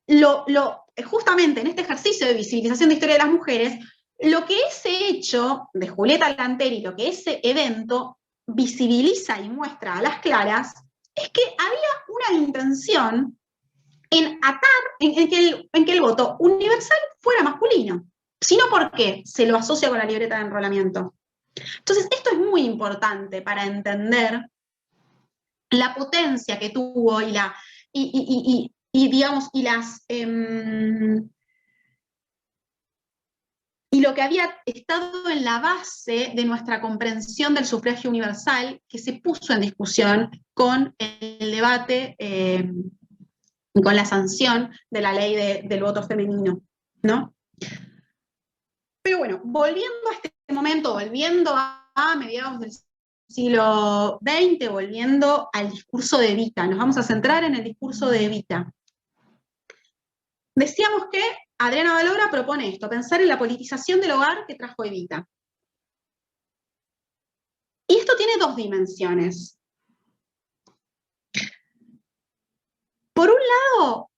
justamente en este ejercicio de visibilización de historia de las mujeres, lo que ese hecho de Julieta Lanteri, lo que ese evento visibiliza y muestra a las claras, es que había una intención en que el voto universal fuera masculino, sino porque se lo asocia con la libreta de enrolamiento. Entonces, esto es muy importante para entender la potencia que tuvo y lo que había estado en la base de nuestra comprensión del sufragio universal, que se puso en discusión con el debate y con la sanción de la ley del voto femenino, ¿no? Pero bueno, volviendo a este momento, volviendo a mediados del siglo XX, volviendo al discurso de Evita, nos vamos a centrar en el discurso de Evita. Decíamos que Adriana Balobra propone esto, pensar en la politización del hogar que trajo Evita. Y esto tiene dos dimensiones. Por un lado,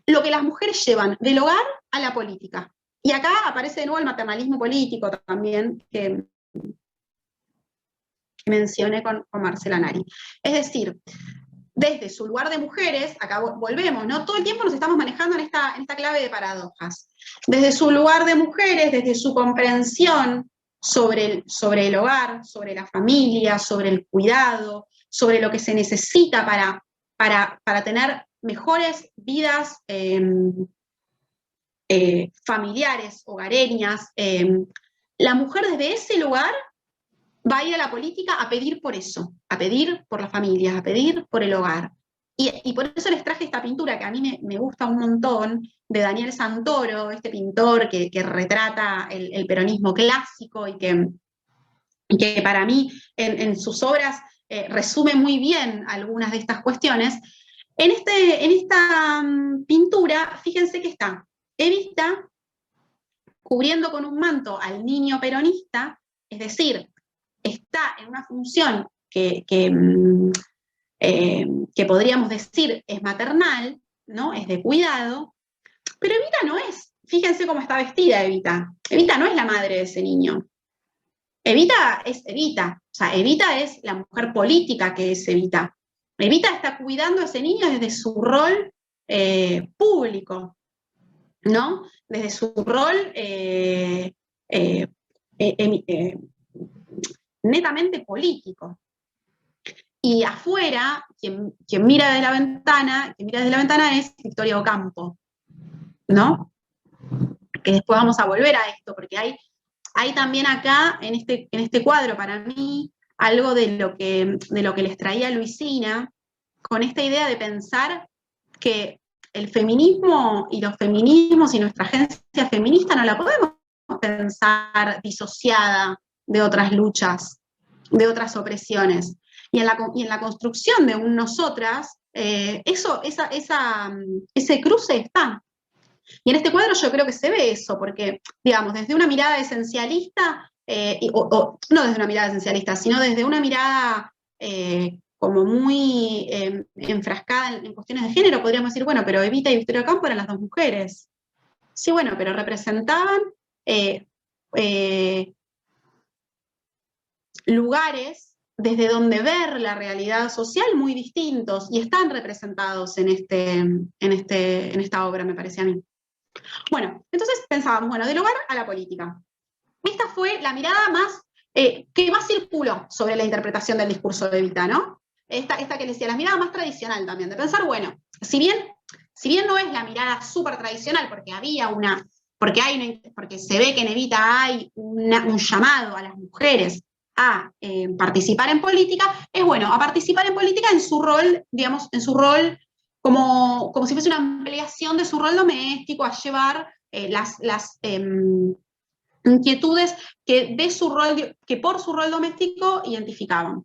lo que las mujeres llevan del hogar a la política. Y acá aparece de nuevo el maternalismo político también, que mencioné con Marcela Nari. Es decir, desde su lugar de mujeres, acá volvemos, ¿no? Todo el tiempo nos estamos manejando en esta clave de paradojas. Desde su lugar de mujeres, desde su comprensión sobre el hogar, sobre la familia, sobre el cuidado, sobre lo que se necesita para tener mejores vidas familiares, hogareñas, la mujer desde ese lugar va a ir a la política a pedir por eso, a pedir por las familias, a pedir por el hogar. Y por eso les traje esta pintura que a mí me gusta un montón, de Daniel Santoro, este pintor que retrata el peronismo clásico y que para mí en sus obras resume muy bien algunas de estas cuestiones. En esta pintura, fíjense que está Evita cubriendo con un manto al niño peronista, es decir, está en una función que podríamos decir es maternal, ¿no? Es de cuidado, pero Evita no es, fíjense cómo está vestida Evita. Evita no es la madre de ese niño. Evita es Evita, o sea, Evita es la mujer política que es Evita. Evita está cuidando a ese niño desde su rol público, ¿no? Desde su rol netamente político. Y afuera, quien mira desde la ventana es Victoria Ocampo, ¿no? Que después vamos a volver a esto, porque hay también acá, en este cuadro, para mí, algo de lo que les traía Luisina, con esta idea de pensar que el feminismo y los feminismos y nuestra agencia feminista no la podemos pensar disociada de otras luchas, de otras opresiones. Y en la construcción de un nosotras, ese cruce está. Y en este cuadro yo creo que se ve eso, porque, digamos, desde una mirada esencialista, no desde una mirada esencialista, sino desde una mirada como muy enfrascada en cuestiones de género, podríamos decir, bueno, pero Evita y Victoria Ocampo eran las dos mujeres. Sí, bueno, pero representaban lugares desde donde ver la realidad social muy distintos, y están representados en esta obra, me parece a mí. Bueno, entonces pensábamos, bueno, del hogar a la política. Esta fue la mirada más, que más circuló sobre la interpretación del discurso de Evita, ¿no? Esta que les decía, la mirada más tradicional también, de pensar, bueno, si bien no es la mirada súper tradicional, porque porque se ve que en Evita hay un llamado a las mujeres a participar en política, es bueno, a participar en política en su rol, digamos, en su rol como si fuese una ampliación de su rol doméstico, a llevar las inquietudes que por su rol doméstico identificaban.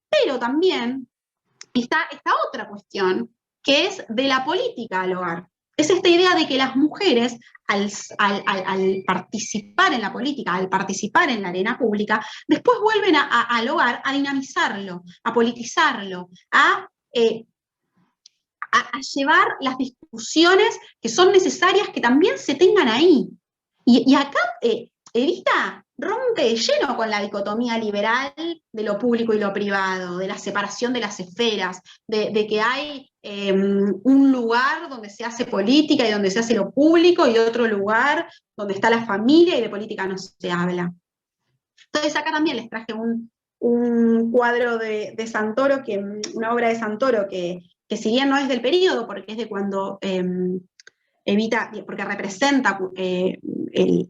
Pero también está esta otra cuestión, que es de la política al hogar. Es esta idea de que las mujeres, al participar en la política, al participar en la arena pública, después vuelven al hogar a dinamizarlo, a politizarlo, a llevar las discusiones que son necesarias que también se tengan ahí. Y acá Evita rompe de lleno con la dicotomía liberal de lo público y lo privado, de la separación de las esferas, de que hay un lugar donde se hace política y donde se hace lo público y otro lugar donde está la familia y de política no se habla. Entonces acá también les traje un cuadro de Santoro, una obra de Santoro que si bien no es del periodo, porque es de cuando Evita, porque representa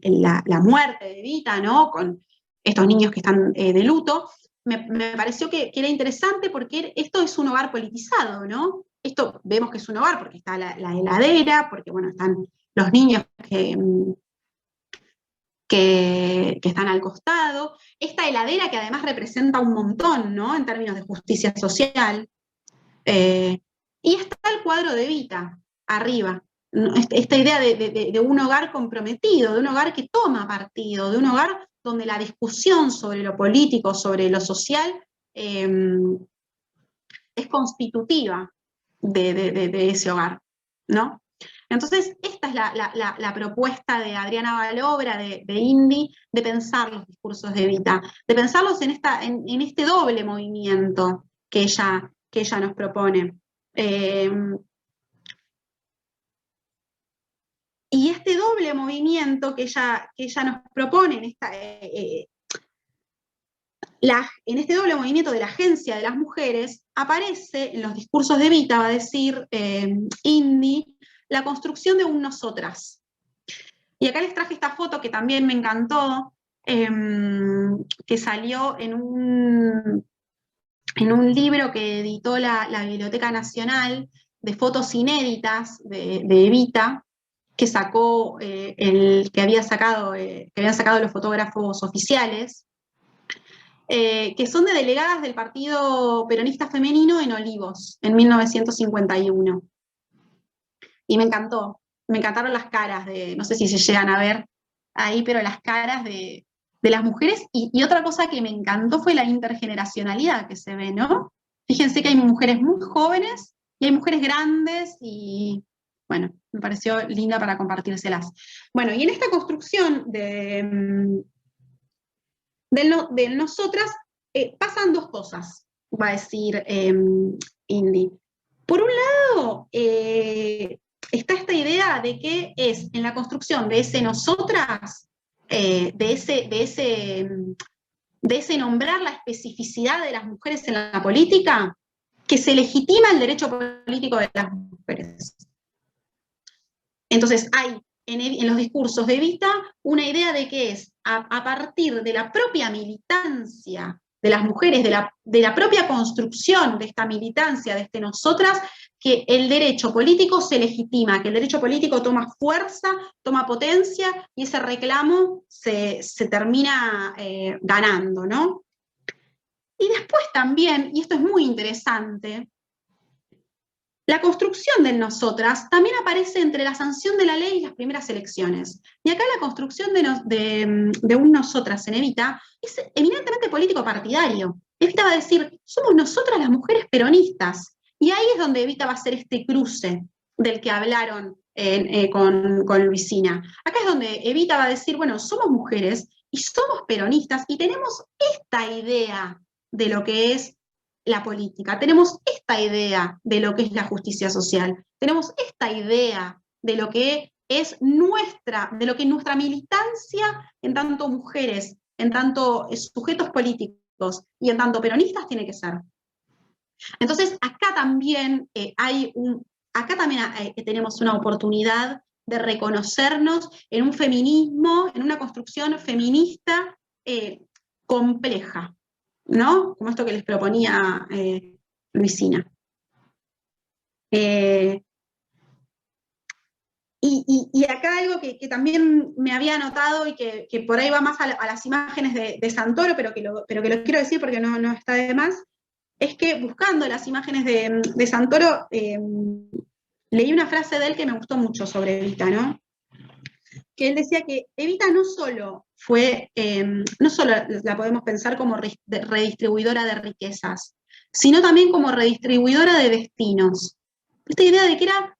la muerte de Evita, ¿no? Con estos niños que están de luto, me pareció que era interesante porque esto es un hogar politizado, ¿no? Esto vemos que es un hogar porque está la heladera, porque bueno, están los niños que están al costado, esta heladera que además representa un montón, ¿no? En términos de justicia social. Y está el cuadro de Evita, arriba. Esta idea de un hogar comprometido, de un hogar que toma partido, de un hogar donde la discusión sobre lo político, sobre lo social, es constitutiva de ese hogar, ¿no? Entonces, esta es la propuesta de Adriana Balobra, de Indy, de pensar los discursos de Evita, de pensarlos en este doble movimiento que ella nos propone. Y este doble movimiento que ella nos propone en este doble movimiento de la agencia de las mujeres, aparece en los discursos de Evita, va a decir Indy, la construcción de un nosotras. Y acá les traje esta foto que también me encantó, que salió en un libro que editó la Biblioteca Nacional de fotos inéditas de Evita, que sacó que habían sacado los fotógrafos oficiales, que son de delegadas del Partido Peronista Femenino en Olivos, en 1951. Y me encantaron las caras no sé si se llegan a ver ahí, pero las caras de las mujeres. Y otra cosa que me encantó fue la intergeneracionalidad que se ve, ¿no? Fíjense que hay mujeres muy jóvenes y hay mujeres grandes y, bueno, me pareció linda para compartírselas. Bueno, y en esta construcción del nosotras pasan dos cosas, va a decir Indy. Por un lado, está esta idea de que es en la construcción de ese nosotras, de ese nombrar la especificidad de las mujeres en la política, que se legitima el derecho político de las mujeres. Entonces hay en los discursos de Evita una idea de que es a partir de la propia militancia de las mujeres, de la propia construcción de esta militancia, de este nosotras, que el derecho político se legitima, que el derecho político toma fuerza, toma potencia, y ese reclamo se termina ganando, ¿no? Y después también, y esto es muy interesante, la construcción del nosotras también aparece entre la sanción de la ley y las primeras elecciones. Y acá la construcción de un nosotras en Evita es eminentemente político partidario. Evita va a decir, somos nosotras las mujeres peronistas. Y ahí es donde Evita va a hacer este cruce del que hablaron con Luisina. Acá es donde Evita va a decir, bueno, somos mujeres y somos peronistas y tenemos esta idea de lo que es la política, tenemos esta idea de lo que es la justicia social, tenemos esta idea de lo que es de lo que nuestra militancia, en tanto mujeres, en tanto sujetos políticos y en tanto peronistas, tiene que ser. Entonces, acá también tenemos una oportunidad de reconocernos en un feminismo, en una construcción feminista compleja, ¿no? Como esto que les proponía Luisina. Y acá algo que también me había notado y que por ahí va más a las imágenes de Santoro, pero que lo quiero decir porque no está de más, es que buscando las imágenes de Santoro, leí una frase de él que me gustó mucho sobre Evita, ¿no? Que él decía que Evita no solo la podemos pensar como redistribuidora de riquezas, sino también como redistribuidora de destinos. Esta idea de que era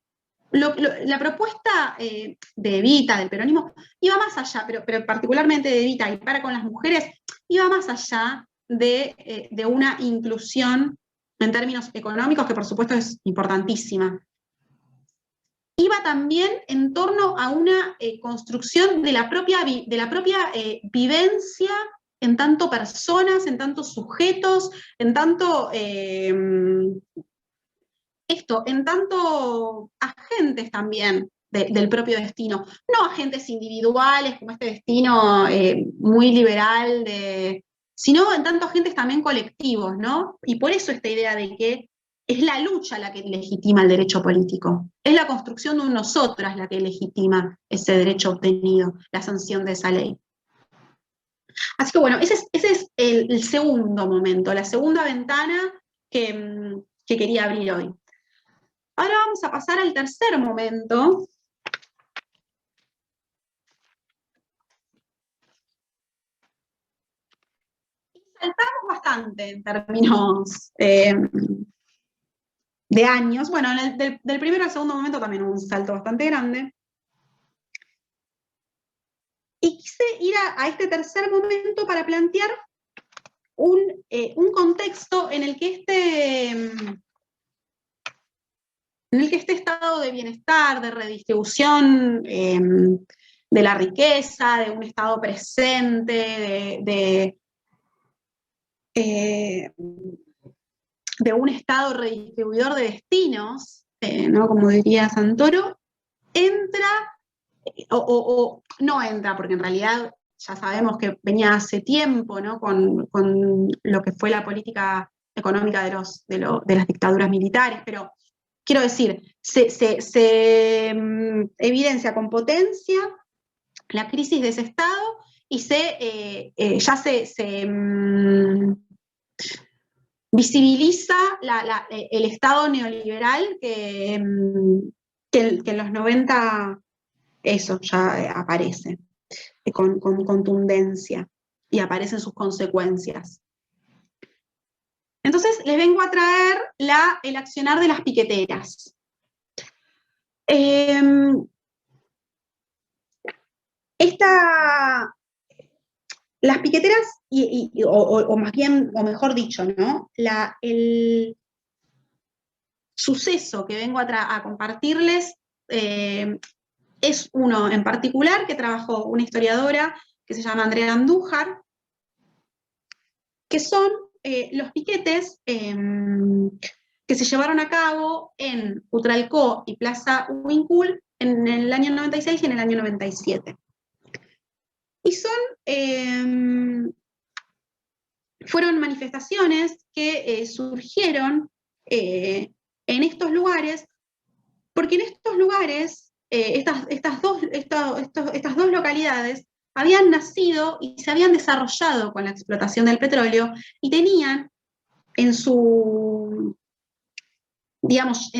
la propuesta de Evita, del peronismo, iba más allá, pero particularmente de Evita y para con las mujeres, iba más allá de una inclusión en términos económicos, que por supuesto es importantísima. Iba también en torno a una construcción de la propia vivencia en tanto personas, en tanto sujetos, en tanto en tanto agentes también del propio destino, no agentes individuales como este destino muy liberal, sino en tanto agentes también colectivos, ¿no? Y por eso esta idea de que es la lucha la que legitima el derecho político, es la construcción de un nosotras la que legitima ese derecho obtenido, la sanción de esa ley. Así que bueno, ese es el segundo momento, la segunda ventana que quería abrir hoy. Ahora vamos a pasar al tercer momento. Y saltamos bastante en términos de años. Bueno, del primero al segundo momento también hubo un salto bastante grande. Y quise ir a este tercer momento para plantear un contexto en el que este estado de bienestar, de redistribución de la riqueza, de un estado presente, de un estado redistribuidor de destinos, ¿no? Como diría Santoro, entra, o no entra, porque en realidad ya sabemos que venía hace tiempo, ¿no? con lo que fue la política económica de las dictaduras militares, pero quiero decir, se evidencia con potencia la crisis de ese Estado y ya se visibiliza el Estado neoliberal que en los 90 eso ya aparece con contundencia y aparecen sus consecuencias. Entonces les vengo a traer el accionar de las piqueteras. Las piqueteras, o más bien, o mejor dicho, ¿no? El suceso que vengo a compartirles es uno en particular que trabajó una historiadora que se llama Andrea Andújar, que son los piquetes que se llevaron a cabo en Utralcó y Plaza Huincul en el año 96 y en el año 97. Y fueron manifestaciones que surgieron en estos lugares, porque en estos lugares, estas dos localidades habían nacido y se habían desarrollado con la explotación del petróleo y tenían digamos,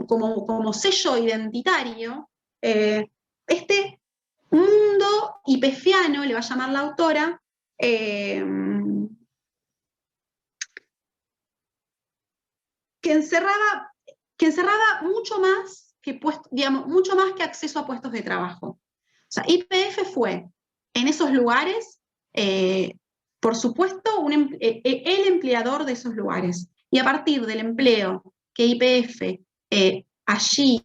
como sello identitario, este mundo ipefiano, le va a llamar la autora, que encerraba mucho más mucho más que acceso a puestos de trabajo. O sea, YPF fue en esos lugares, por supuesto, el empleador de esos lugares. Y a partir del empleo que YPF allí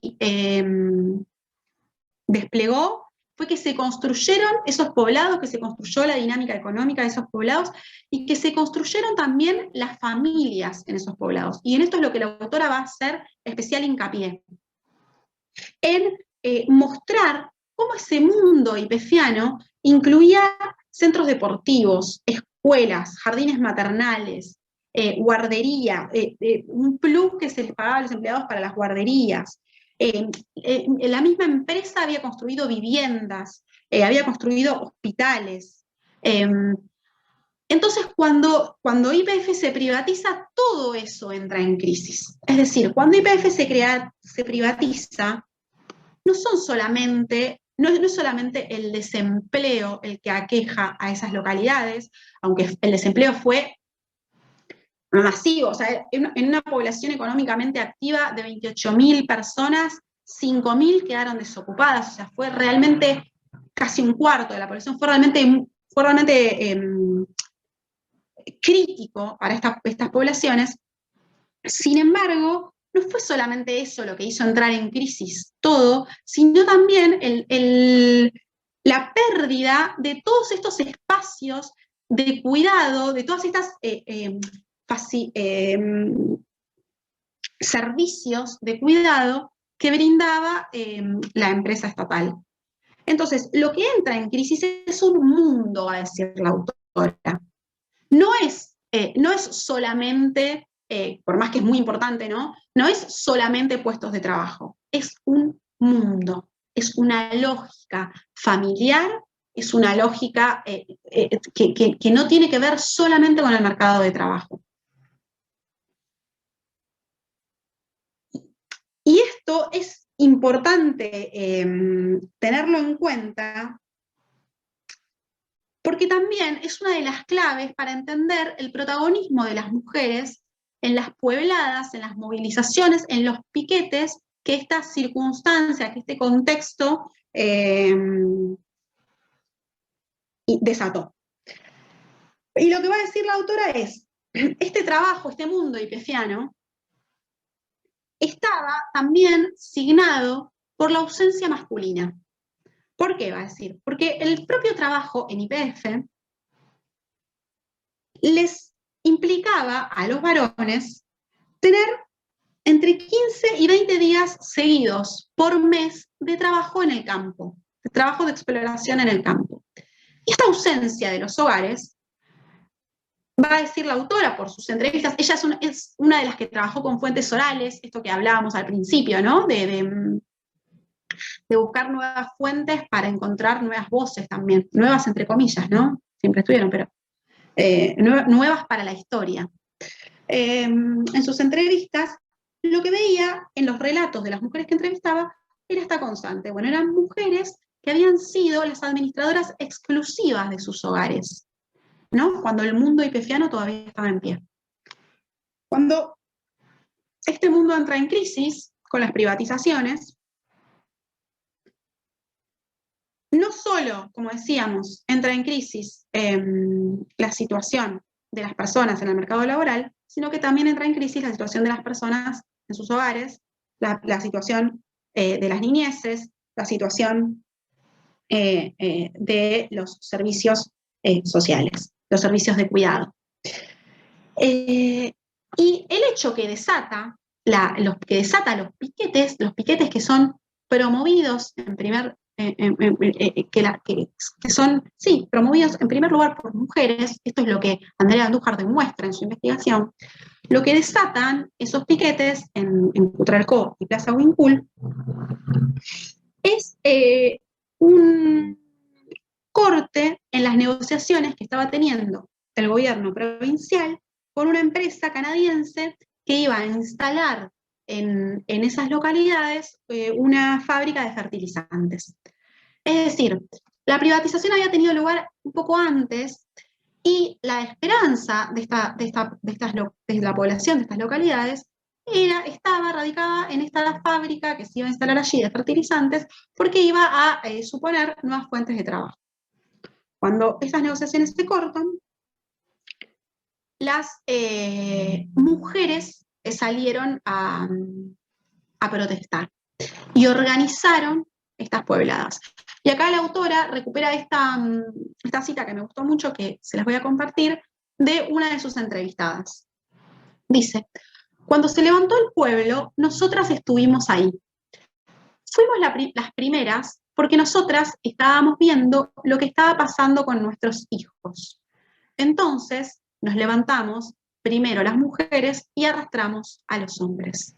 desplegó fue que se construyeron esos poblados, que se construyó la dinámica económica de esos poblados y que se construyeron también las familias en esos poblados. Y en esto es lo que la autora va a hacer especial hincapié, en mostrar cómo ese mundo ipeffiano incluía centros deportivos, escuelas, jardines maternales, guardería, un plus que se les pagaba a los empleados para las guarderías. La misma empresa había construido viviendas, había construido hospitales. Entonces, cuando YPF se privatiza, todo eso entra en crisis. Es decir, cuando YPF se privatiza, no es solamente el desempleo el que aqueja a esas localidades, aunque el desempleo fue masivo, o sea, en una población económicamente activa de 28.000 personas, 5.000 quedaron desocupadas, o sea, fue realmente casi un cuarto de la población, fue realmente crítico para estas poblaciones. Sin embargo, no fue solamente eso lo que hizo entrar en crisis todo, sino también la pérdida de todos estos espacios de cuidado, de todas estas servicios de cuidado que brindaba la empresa estatal. Entonces, lo que entra en crisis es un mundo, va a decir la autora. No es solamente, por más que es muy importante, ¿no? No es solamente puestos de trabajo, es un mundo, es una lógica familiar, es una lógica que no tiene que ver solamente con el mercado de trabajo. Y esto es importante tenerlo en cuenta porque también es una de las claves para entender el protagonismo de las mujeres en las puebladas, en las movilizaciones, en los piquetes, que esta circunstancia, que este contexto desató. Y lo que va a decir la autora es, este trabajo, este mundo ipeffiano, estaba también signado por la ausencia masculina. ¿Por qué va a decir? Porque el propio trabajo en YPF les implicaba a los varones tener entre 15 y 20 días seguidos por mes de trabajo en el campo, de trabajo de exploración en el campo. Y esta ausencia de los hogares, va a decir la autora por sus entrevistas, ella es una de las que trabajó con fuentes orales, esto que hablábamos al principio, ¿no? De buscar nuevas fuentes para encontrar nuevas voces también, nuevas entre comillas, ¿no? Siempre estuvieron, pero nuevas para la historia. En sus entrevistas, lo que veía en los relatos de las mujeres que entrevistaba era esta constante. Bueno, eran mujeres que habían sido las administradoras exclusivas de sus hogares, ¿no? Cuando el mundo ipeffiano todavía estaba en pie. Cuando este mundo entra en crisis con las privatizaciones, no solo, como decíamos, entra en crisis la situación de las personas en el mercado laboral, sino que también entra en crisis la situación de las personas en sus hogares, la situación de las niñeces, la situación de los servicios sociales, los servicios de cuidado. Y el hecho que desata los piquetes que son promovidos en primer que son, sí, promovidos en primer lugar por mujeres, esto es lo que Andrea Andújar demuestra en su investigación, lo que desatan esos piquetes en Cutralcó y Plaza Huincul es un corte en las negociaciones que estaba teniendo el gobierno provincial con una empresa canadiense que iba a instalar en esas localidades una fábrica de fertilizantes. Es decir, la privatización había tenido lugar un poco antes y la esperanza de la población de estas localidades estaba radicada en esta fábrica que se iba a instalar allí de fertilizantes porque iba a suponer nuevas fuentes de trabajo. Cuando estas negociaciones se cortan, las mujeres salieron a a protestar. Y organizaron estas puebladas. Y acá la autora recupera esta cita que me gustó mucho, que se las voy a compartir, de una de sus entrevistadas. Dice: cuando se levantó el pueblo, nosotras estuvimos ahí. Fuimos las primeras porque nosotras estábamos viendo lo que estaba pasando con nuestros hijos. Entonces nos levantamos, primero las mujeres, y arrastramos a los hombres.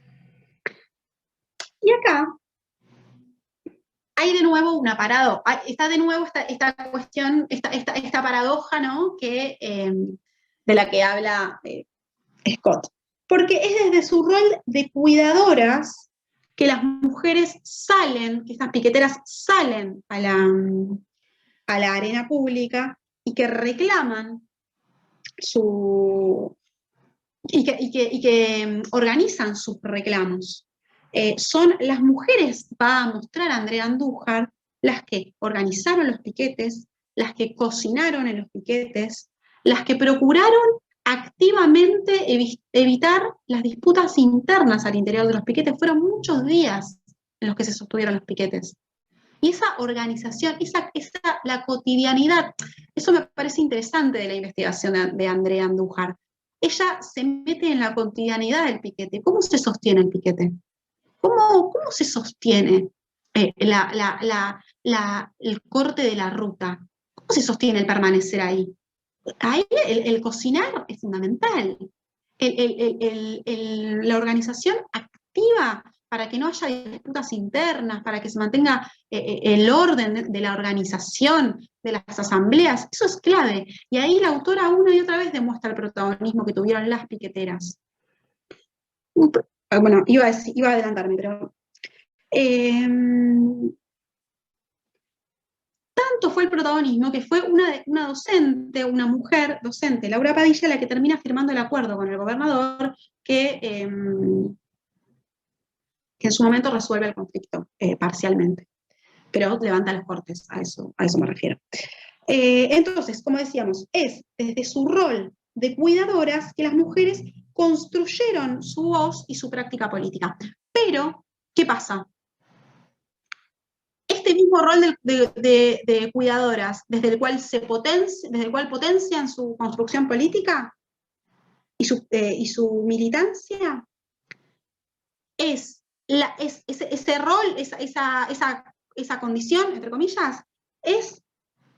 Y acá hay de nuevo una paradoja, está de nuevo esta cuestión, esta paradoja, ¿no? De la que habla Scott. Porque es desde su rol de cuidadoras que las mujeres salen, que estas piqueteras salen a la arena pública y que reclaman y que organizan sus reclamos. Son las mujeres, va a mostrar Andrea Andújar, las que organizaron los piquetes, las que cocinaron en los piquetes, las que procuraron activamente evitar las disputas internas al interior de los piquetes. Fueron muchos días en los que se sostuvieron los piquetes. Y esa organización, la cotidianidad, eso me parece interesante de la investigación de Andrea Andújar. Ella se mete en la cotidianidad del piquete. ¿Cómo se sostiene el piquete? ¿Cómo se sostiene el corte de la ruta? ¿Cómo se sostiene el permanecer ahí? Ahí el cocinar es fundamental. La organización activa para que no haya disputas internas, para que se mantenga el orden de la organización, de las asambleas, eso es clave. Y ahí la autora una y otra vez demuestra el protagonismo que tuvieron las piqueteras. Bueno, iba a adelantarme, pero... tanto fue el protagonismo que fue una docente, una mujer docente, Laura Padilla, la que termina firmando el acuerdo con el gobernador que en su momento resuelve el conflicto parcialmente, pero levanta los cortes, a eso me refiero. Entonces, como decíamos, es desde su rol de cuidadoras que las mujeres construyeron su voz y su práctica política. Pero, ¿qué pasa? Este mismo rol de cuidadoras, desde el cual potencian su construcción política y su militancia, ese rol, esa condición, entre comillas, es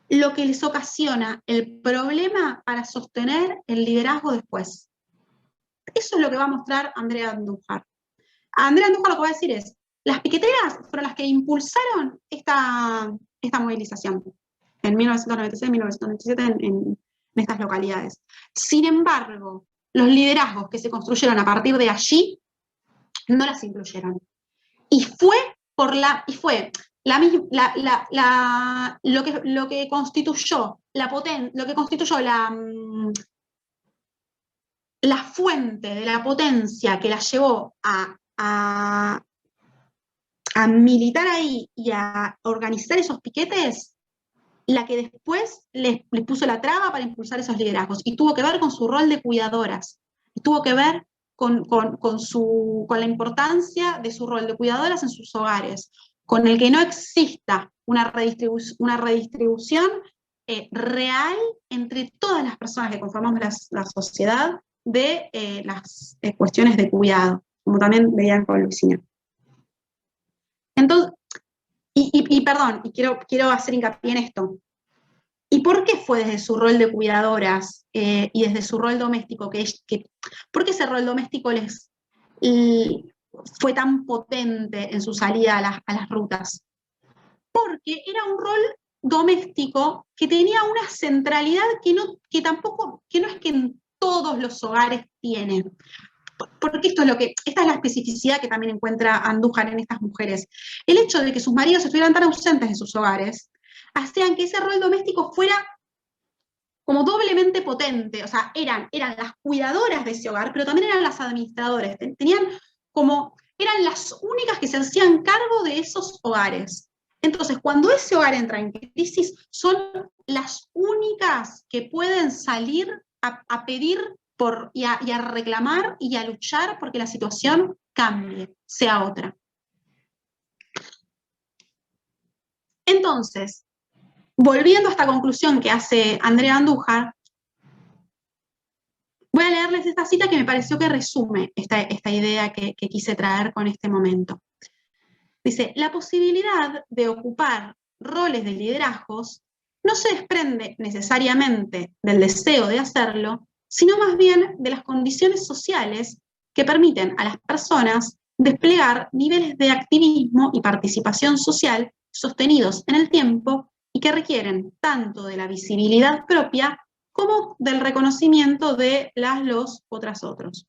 lo que les ocasiona el problema para sostener el liderazgo después. Eso es lo que va a mostrar Andrea Andújar. Andrea Andújar lo que va a decir es: las piqueteras fueron las que impulsaron esta movilización en 1996-1997 en estas localidades. Sin embargo, los liderazgos que se construyeron a partir de allí no las incluyeron. Y fue lo que constituyó la fuente de la potencia que la llevó a militar ahí y a organizar esos piquetes, la que después les puso la traba para impulsar esos liderazgos. Y tuvo que ver con su rol de cuidadoras. Y tuvo que ver con la importancia de su rol de cuidadoras en sus hogares, con el que no exista una redistribución real entre todas las personas que conformamos la sociedad de las cuestiones de cuidado, como también veían con Luisina. Entonces, perdón, quiero hacer hincapié en esto. ¿Y por qué fue desde su rol de cuidadoras y desde su rol doméstico por qué ese rol doméstico fue tan potente en su salida a las rutas? Porque era un rol doméstico que tenía una centralidad que no es que en todos los hogares tienen. Porque esta es la especificidad que también encuentra Andújar en estas mujeres. El hecho de que sus maridos estuvieran tan ausentes de sus hogares hacían que ese rol doméstico fuera como doblemente potente. O sea, eran las cuidadoras de ese hogar, pero también eran las administradoras. Eran las únicas que se hacían cargo de esos hogares. Entonces, cuando ese hogar entra en crisis, son las únicas que pueden salir a pedir y a reclamar y a luchar porque la situación cambie, sea otra. Entonces, volviendo a esta conclusión que hace Andrea Andújar, voy a leerles esta cita que me pareció que resume esta idea que quise traer con este momento. Dice, la posibilidad de ocupar roles de liderazgos no se desprende necesariamente del deseo de hacerlo, sino más bien de las condiciones sociales que permiten a las personas desplegar niveles de activismo y participación social sostenidos en el tiempo y que requieren tanto de la visibilidad propia como del reconocimiento de los, otras, otros.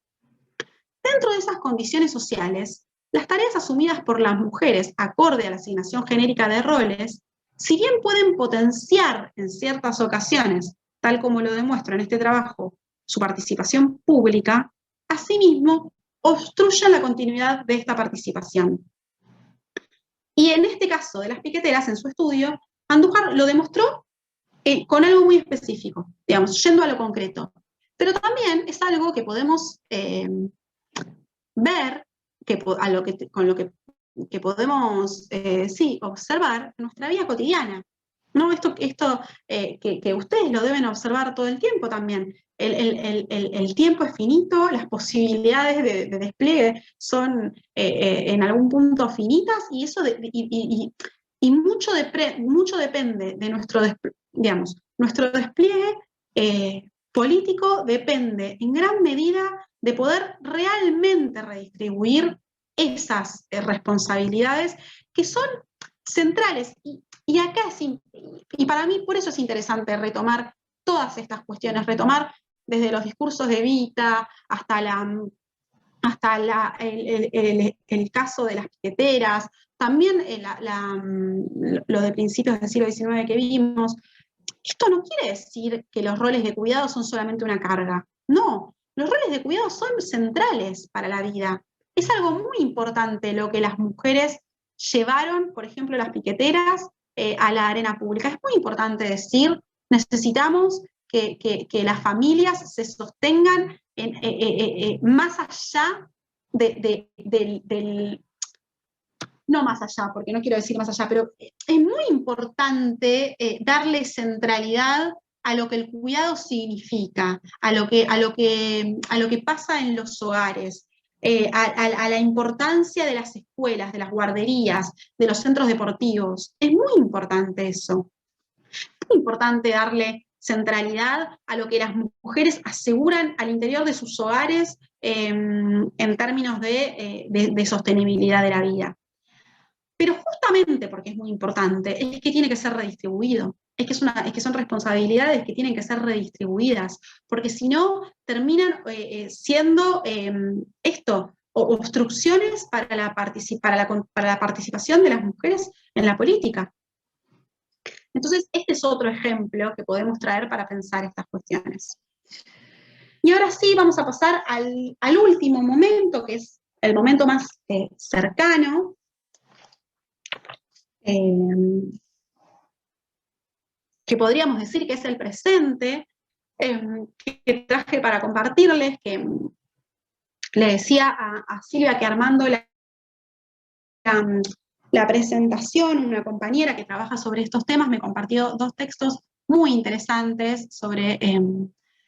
Dentro de esas condiciones sociales, las tareas asumidas por las mujeres acorde a la asignación genérica de roles, si bien pueden potenciar en ciertas ocasiones, tal como lo demuestro en este trabajo, su participación pública, asimismo obstruyen la continuidad de esta participación. Y en este caso de las piqueteras, en su estudio, Andújar lo demostró con algo muy específico, digamos, yendo a lo concreto. Pero también es algo que podemos ver, con lo que podemos observar en nuestra vida cotidiana. ¿No? Esto que ustedes lo deben observar todo el tiempo también. El tiempo es finito, las posibilidades de despliegue son en algún punto finitas, y eso mucho depende de nuestro despliegue político, depende en gran medida de poder realmente redistribuir esas responsabilidades que son centrales. Y acá y para mí por eso es interesante retomar todas estas cuestiones, retomar desde los discursos de Evita hasta el caso de las piqueteras, también lo de principios del siglo XIX que vimos. Esto no quiere decir que los roles de cuidado son solamente una carga. No, los roles de cuidado son centrales para la vida. Es algo muy importante lo que las mujeres llevaron, por ejemplo, las piqueteras, a la arena pública. Es muy importante decir, necesitamos que las familias se sostengan más allá del no más allá, porque no quiero decir más allá, pero es muy importante darle centralidad a lo que el cuidado significa, a lo que pasa en los hogares, a la importancia de las escuelas, de las guarderías, de los centros deportivos. Es muy importante eso. Es muy importante darle centralidad a lo que las mujeres aseguran al interior de sus hogares en términos de sostenibilidad de la vida. Pero justamente porque es muy importante, es que tiene que ser redistribuido, es que son responsabilidades que tienen que ser redistribuidas, porque si no, terminan siendo obstrucciones para la participación de las mujeres en la política. Entonces, este es otro ejemplo que podemos traer para pensar estas cuestiones. Y ahora sí, vamos a pasar al último momento, que es el momento más cercano, que podríamos decir que es el presente, que traje para compartirles, que le decía a Silvia que armando la presentación, una compañera que trabaja sobre estos temas me compartió dos textos muy interesantes sobre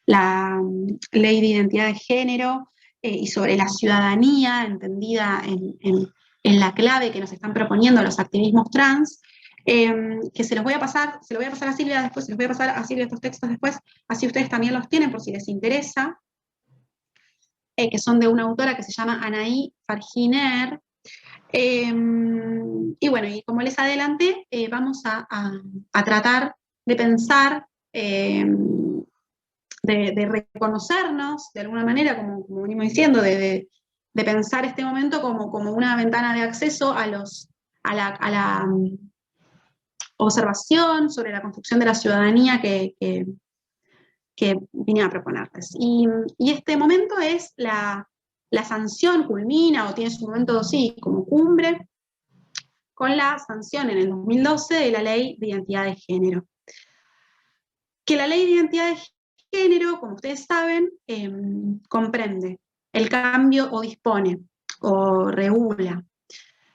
la ley de identidad de género y sobre la ciudadanía entendida en la clave que nos están proponiendo los activismos trans, que se lo voy a pasar a Silvia después, se los voy a pasar a Silvia estos textos después, así ustedes también los tienen por si les interesa, que son de una autora que se llama Anaí Farginer. Y bueno, y como les adelanté, vamos a tratar de pensar, de reconocernos de alguna manera, como venimos diciendo, de pensar este momento como una ventana de acceso a la observación sobre la construcción de la ciudadanía que vine a proponerles. Y este momento es la sanción, culmina o tiene su momento, sí, como cumbre, con la sanción en el 2012 de la Ley de Identidad de Género. Que la Ley de Identidad de género, como ustedes saben, comprende el cambio o dispone o regula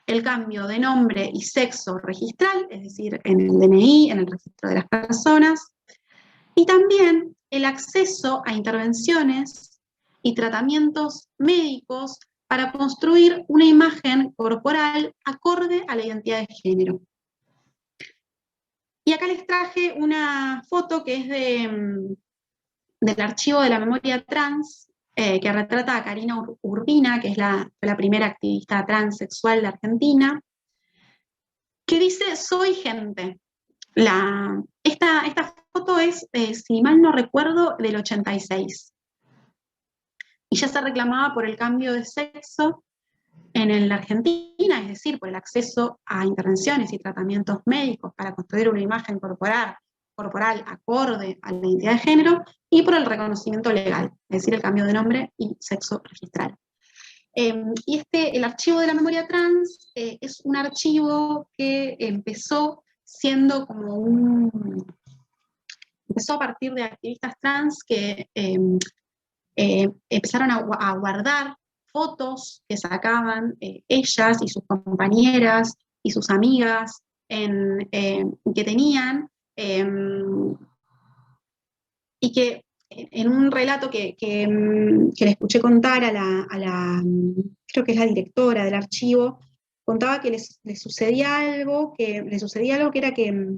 el cambio de nombre y sexo registral, es decir, en el DNI, en el registro de las personas, y también el acceso a intervenciones y tratamientos médicos para construir una imagen corporal acorde a la identidad de género. Y acá les traje una foto que es del archivo de la memoria trans, que retrata a Karina Urbina, que es la primera activista transexual de Argentina, que dice: soy gente. Esta foto es, si mal no recuerdo, del 86. Y ya se reclamaba por el cambio de sexo en la Argentina, es decir, por el acceso a intervenciones y tratamientos médicos para construir una imagen corporal acorde a la identidad de género, y por el reconocimiento legal, es decir, el cambio de nombre y sexo registral. Y el archivo de la memoria trans es un archivo que empezó siendo empezó a partir de activistas trans que empezaron a guardar fotos que sacaban ellas y sus compañeras y sus amigas que tenían, y que en un relato que le escuché contar creo que es la directora del archivo, contaba que les sucedía algo, que era que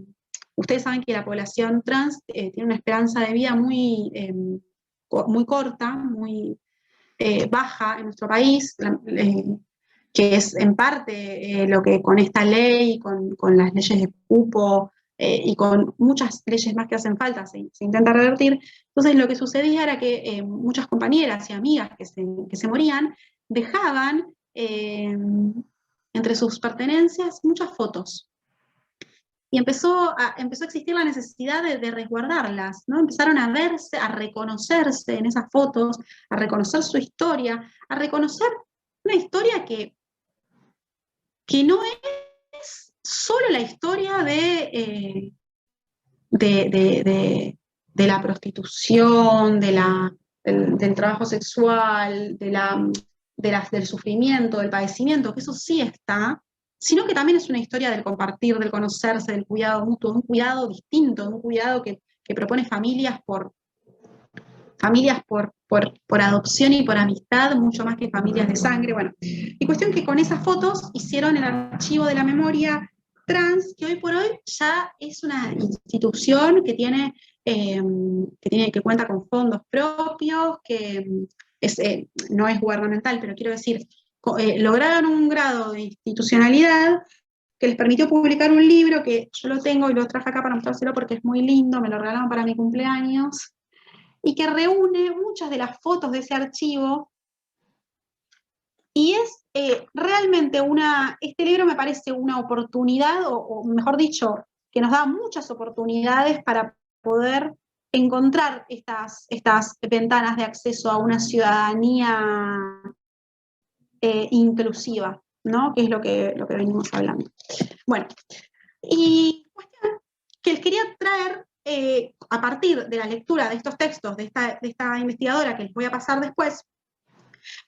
ustedes saben que la población trans tiene una esperanza de vida muy corta, muy baja en nuestro país, que es en parte lo que con esta ley, con las leyes de cupo y con muchas leyes más que hacen falta se intenta revertir. Entonces lo que sucedía era que muchas compañeras y amigas que se morían dejaban entre sus pertenencias muchas fotos. Y empezó a existir la necesidad de resguardarlas, ¿no? Empezaron a verse, a reconocerse en esas fotos, a reconocer su historia, a reconocer una historia que no es solo la historia de la prostitución, del trabajo sexual, del sufrimiento, del padecimiento, que eso sí está, sino que también es una historia del compartir, del conocerse, del cuidado mutuo, un cuidado distinto, un cuidado que propone familias por adopción y por amistad, mucho más que familias de sangre. Bueno, y cuestión que con esas fotos hicieron el archivo de la memoria trans, que hoy por hoy ya es una institución que cuenta con fondos propios, que no es gubernamental, pero quiero decir, lograron un grado de institucionalidad que les permitió publicar un libro que yo lo tengo y lo traje acá para mostrárselo porque es muy lindo, me lo regalaron para mi cumpleaños, y que reúne muchas de las fotos de ese archivo, y es realmente este libro me parece una oportunidad, o mejor dicho, que nos da muchas oportunidades para poder encontrar estas ventanas de acceso a una ciudadanía inclusiva, ¿no? Que es lo que venimos hablando. Bueno, y cuestión que les quería traer, a partir de la lectura de estos textos de esta investigadora que les voy a pasar después,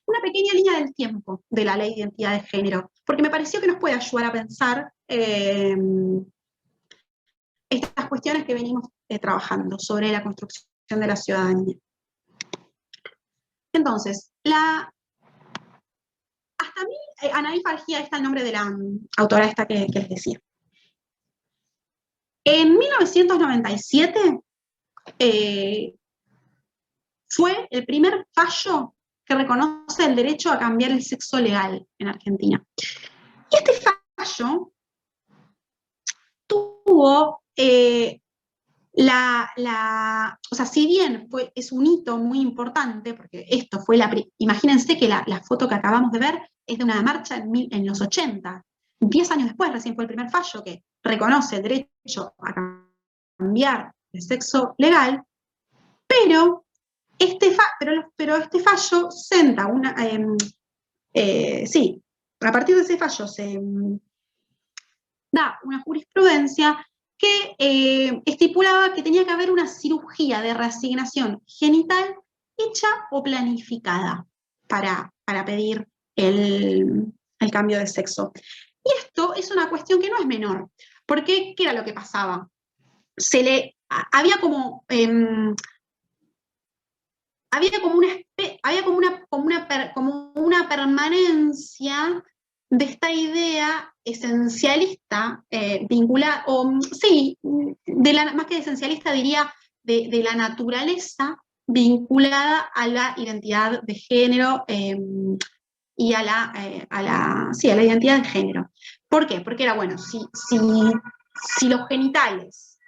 una pequeña línea del tiempo de la ley de identidad de género, porque me pareció que nos puede ayudar a pensar estas cuestiones que venimos trabajando sobre la construcción de la ciudadanía. Entonces, hasta a mí, Anaí Farjía está el nombre de la autora esta que les decía. En 1997 fue el primer fallo que reconoce el derecho a cambiar el sexo legal en Argentina. Y este fallo tuvo, o sea, si bien es un hito muy importante, porque esto fue imagínense que la foto que acabamos de ver es de una marcha en los 80, 10 años después recién fue el primer fallo que reconoce el derecho a cambiar el sexo legal, pero este fallo senta a partir de ese fallo se da una jurisprudencia que estipulaba que tenía que haber una cirugía de reasignación genital hecha o planificada para pedir el cambio de sexo. Y esto es una cuestión que no es menor, porque ¿qué era lo que pasaba? Había como una permanencia de esta idea esencialista, vinculada, más que esencialista diría de la naturaleza vinculada a la identidad de género y a la identidad de género. ¿Por qué? Porque era, bueno, si los genitales,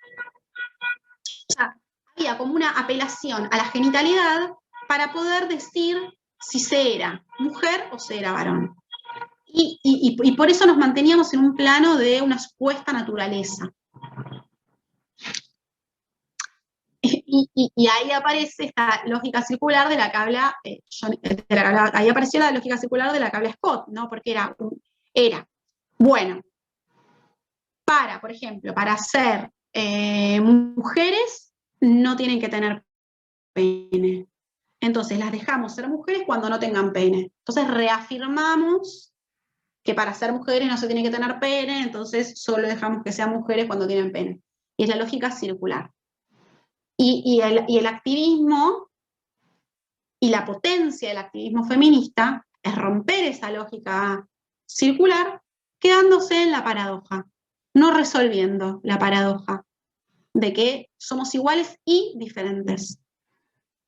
o sea, había como una apelación a la genitalidad para poder decir si se era mujer o se era varón. Y por eso nos manteníamos en un plano de una supuesta naturaleza. Y ahí aparece esta lógica circular de la que habla, ahí apareció la lógica circular de la que habla Scott, ¿no? Porque era bueno, por ejemplo, para ser mujeres no tienen que tener pene. Entonces las dejamos ser mujeres cuando no tengan pene. Entonces reafirmamos que para ser mujeres no se tiene que tener pene, entonces solo dejamos que sean mujeres cuando tienen pene. Y es la lógica circular. Y el activismo y la potencia del activismo feminista es romper esa lógica circular quedándose en la paradoja, no resolviendo la paradoja de que somos iguales y diferentes.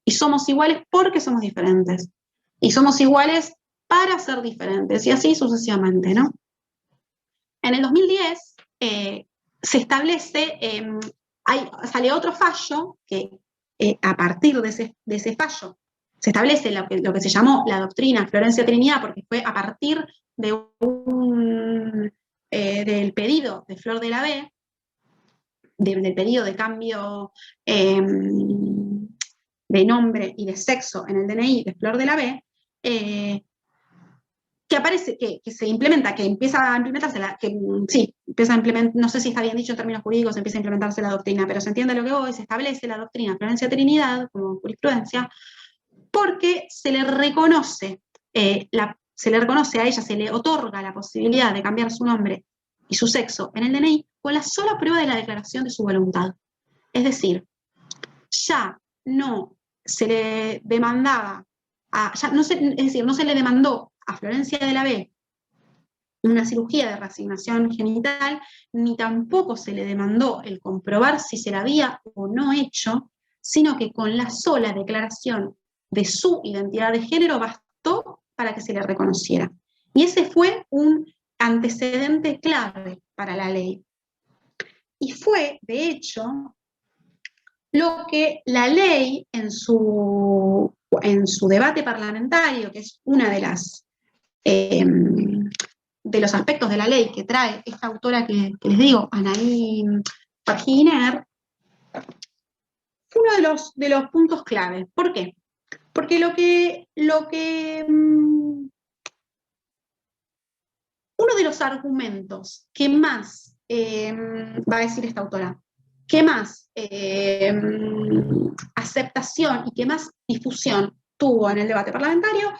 Y somos iguales porque somos diferentes. Y somos iguales para ser diferentes, y así sucesivamente, ¿no? En el 2010 se establece, sale otro fallo que a partir de ese fallo se establece lo que se llamó la doctrina Florencia Trinidad, porque fue a partir de del pedido de Flor de la B, del pedido de cambio de nombre y de sexo en el DNI de Flor de la B, que aparece, que se implementa, que empieza a implementarse, no sé si está bien dicho en términos jurídicos, empieza a implementarse la doctrina, pero se entiende lo que voy, se establece la doctrina Florencia Trinidad como jurisprudencia, porque se le reconoce a ella, se le otorga la posibilidad de cambiar su nombre y su sexo en el DNI con la sola prueba de la declaración de su voluntad. Es decir, ya no se le demandaba, no se le demandó a Florencia de la B una cirugía de reasignación genital, ni tampoco se le demandó el comprobar si se la había o no hecho, sino que con la sola declaración de su identidad de género bastó para que se le reconociera. Y ese fue un antecedente clave para la ley. Y fue, de hecho, lo que la ley en su debate parlamentario, que es una de los aspectos de la ley que trae esta autora que les digo, Anaí Paginer, fue uno de los puntos clave. ¿Por qué? Porque uno de los argumentos que más, va a decir esta autora, que más aceptación y que más difusión tuvo en el debate parlamentario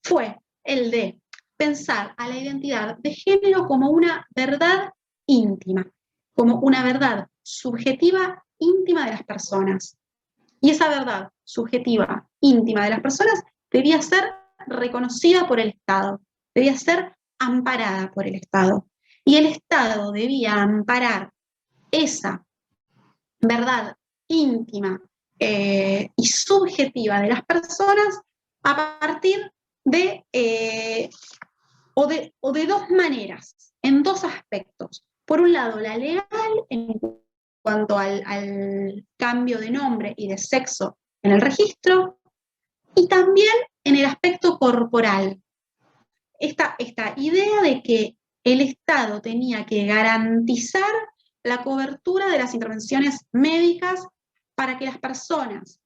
fue el de pensar a la identidad de género como una verdad íntima, como una verdad subjetiva íntima de las personas. Y esa verdad subjetiva íntima de las personas debía ser reconocida por el Estado, debía ser amparada por el Estado. Y el Estado debía amparar esa verdad íntima y subjetiva de las personas a partir de dos maneras, en dos aspectos. Por un lado, la legal, en cuanto al cambio de nombre y de sexo en el registro, y también en el aspecto corporal. Esta idea de que el Estado tenía que garantizar la cobertura de las intervenciones médicas para que las personas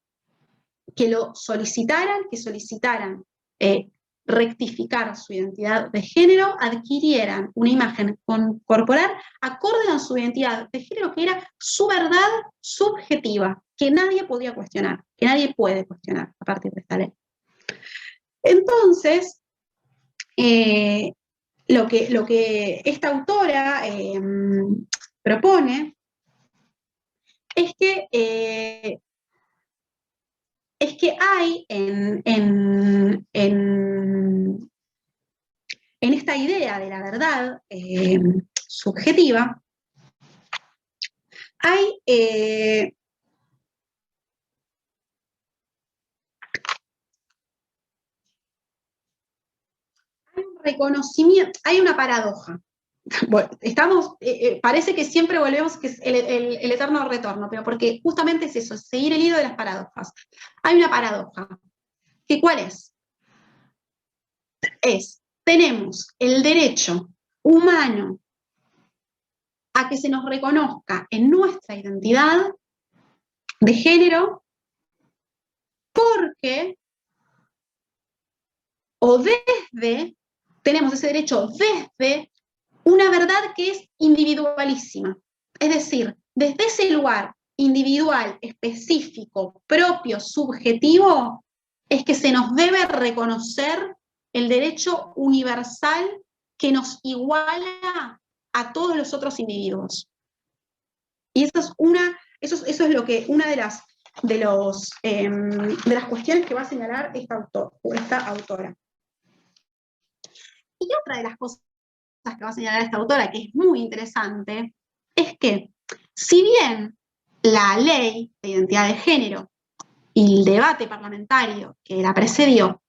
que lo solicitaran, rectificar su identidad de género, adquirieran una imagen corporal acorde a su identidad de género, que era su verdad subjetiva, que nadie podía cuestionar, que nadie puede cuestionar a partir de esta ley. Entonces, lo que esta autora propone es que hay en esta idea de la verdad subjetiva, hay un reconocimiento, hay una paradoja. Bueno, parece que siempre volvemos, que es el eterno retorno, pero porque justamente es eso, seguir el hilo de las paradojas. Hay una paradoja, que ¿cuál es? Tenemos el derecho humano a que se nos reconozca en nuestra identidad de género, porque, tenemos ese derecho desde una verdad que es individualísima. Es decir, desde ese lugar individual, específico, propio, subjetivo, es que se nos debe reconocer el derecho universal que nos iguala a todos los otros individuos. Y eso es una de las cuestiones que va a señalar esta autora. Y otra de las cosas que va a señalar esta autora, que es muy interesante, es que si bien la ley de identidad de género y el debate parlamentario que la precedió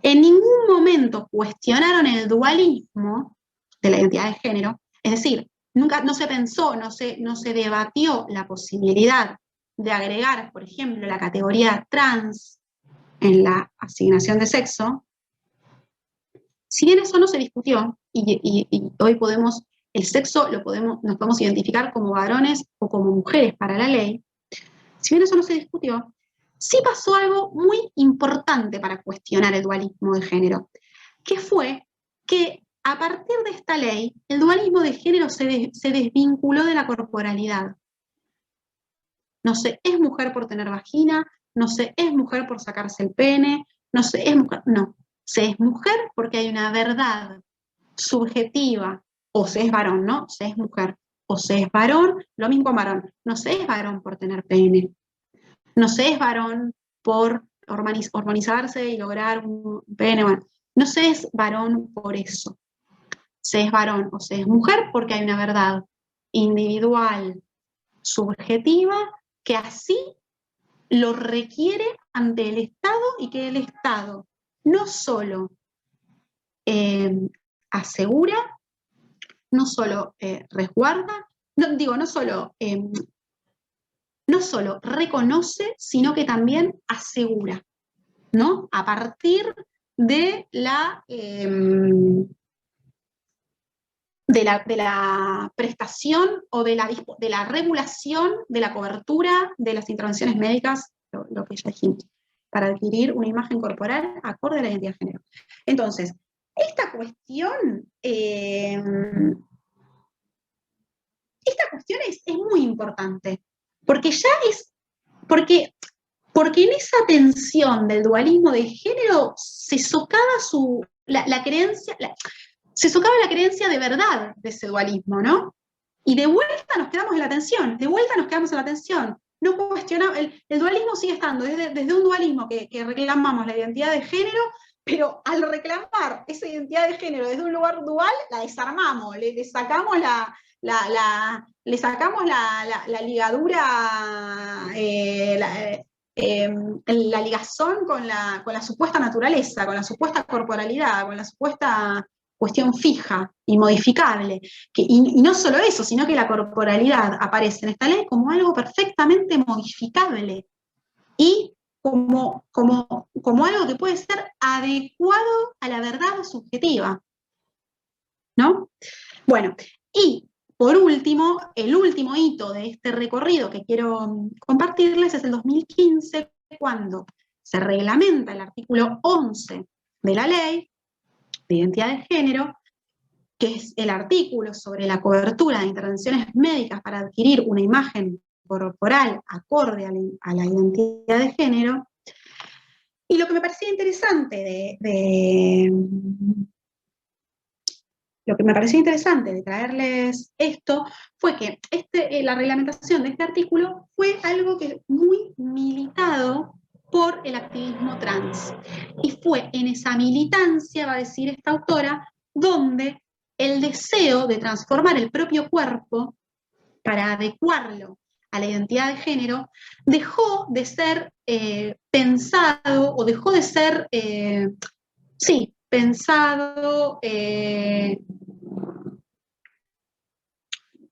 en ningún momento cuestionaron el dualismo de la identidad de género, es decir, no se pensó, no se debatió la posibilidad de agregar, por ejemplo, la categoría trans en la asignación de sexo. Si bien eso no se discutió, y hoy el sexo nos podemos identificar como varones o como mujeres para la ley, si bien eso no se discutió, sí pasó algo muy importante para cuestionar el dualismo de género, que fue que a partir de esta ley, el dualismo de género se desvinculó de la corporalidad. No se es mujer por tener vagina, no se es mujer por sacarse el pene, no se es mujer, no. Se es mujer porque hay una verdad subjetiva, o se es varón, ¿no? Se es mujer, o se es varón, lo mismo con varón. No se es varón por tener pene, no se es varón por hormonizarse y lograr un pene, bueno, no se es varón por eso. Se es varón o se es mujer porque hay una verdad individual, subjetiva, que así lo requiere ante el Estado, y que el Estado no solo asegura, no solo resguarda, no solo reconoce, sino que también asegura, ¿no? A partir de la prestación o de la regulación de la cobertura de las intervenciones médicas, lo que ya dijimos, para adquirir una imagen corporal acorde a la identidad de género. Entonces, esta cuestión es muy importante, porque porque en esa tensión del dualismo de género se socava la creencia de verdad de ese dualismo, ¿no? Y de vuelta nos quedamos en la tensión, No cuestionamos, el dualismo sigue estando desde un dualismo que reclamamos la identidad de género, pero al reclamar esa identidad de género desde un lugar dual, la desarmamos, le sacamos la ligadura, la ligazón con la supuesta naturaleza, con la supuesta corporalidad, con la supuesta cuestión fija y modificable. Y no solo eso, sino que la corporalidad aparece en esta ley como algo perfectamente modificable y como algo que puede ser adecuado a la verdad subjetiva, ¿no? Bueno, y por último, el último hito de este recorrido que quiero compartirles es el 2015, cuando se reglamenta el artículo 11 de la ley, de identidad de género, que es el artículo sobre la cobertura de intervenciones médicas para adquirir una imagen corporal acorde a la identidad de género. Y lo que me parecía interesante de traerles esto fue que la reglamentación de este artículo fue algo que muy militado por el activismo trans. Y fue en esa militancia, va a decir esta autora, donde el deseo de transformar el propio cuerpo para adecuarlo a la identidad de género dejó de ser pensado, o dejó de ser, pensado,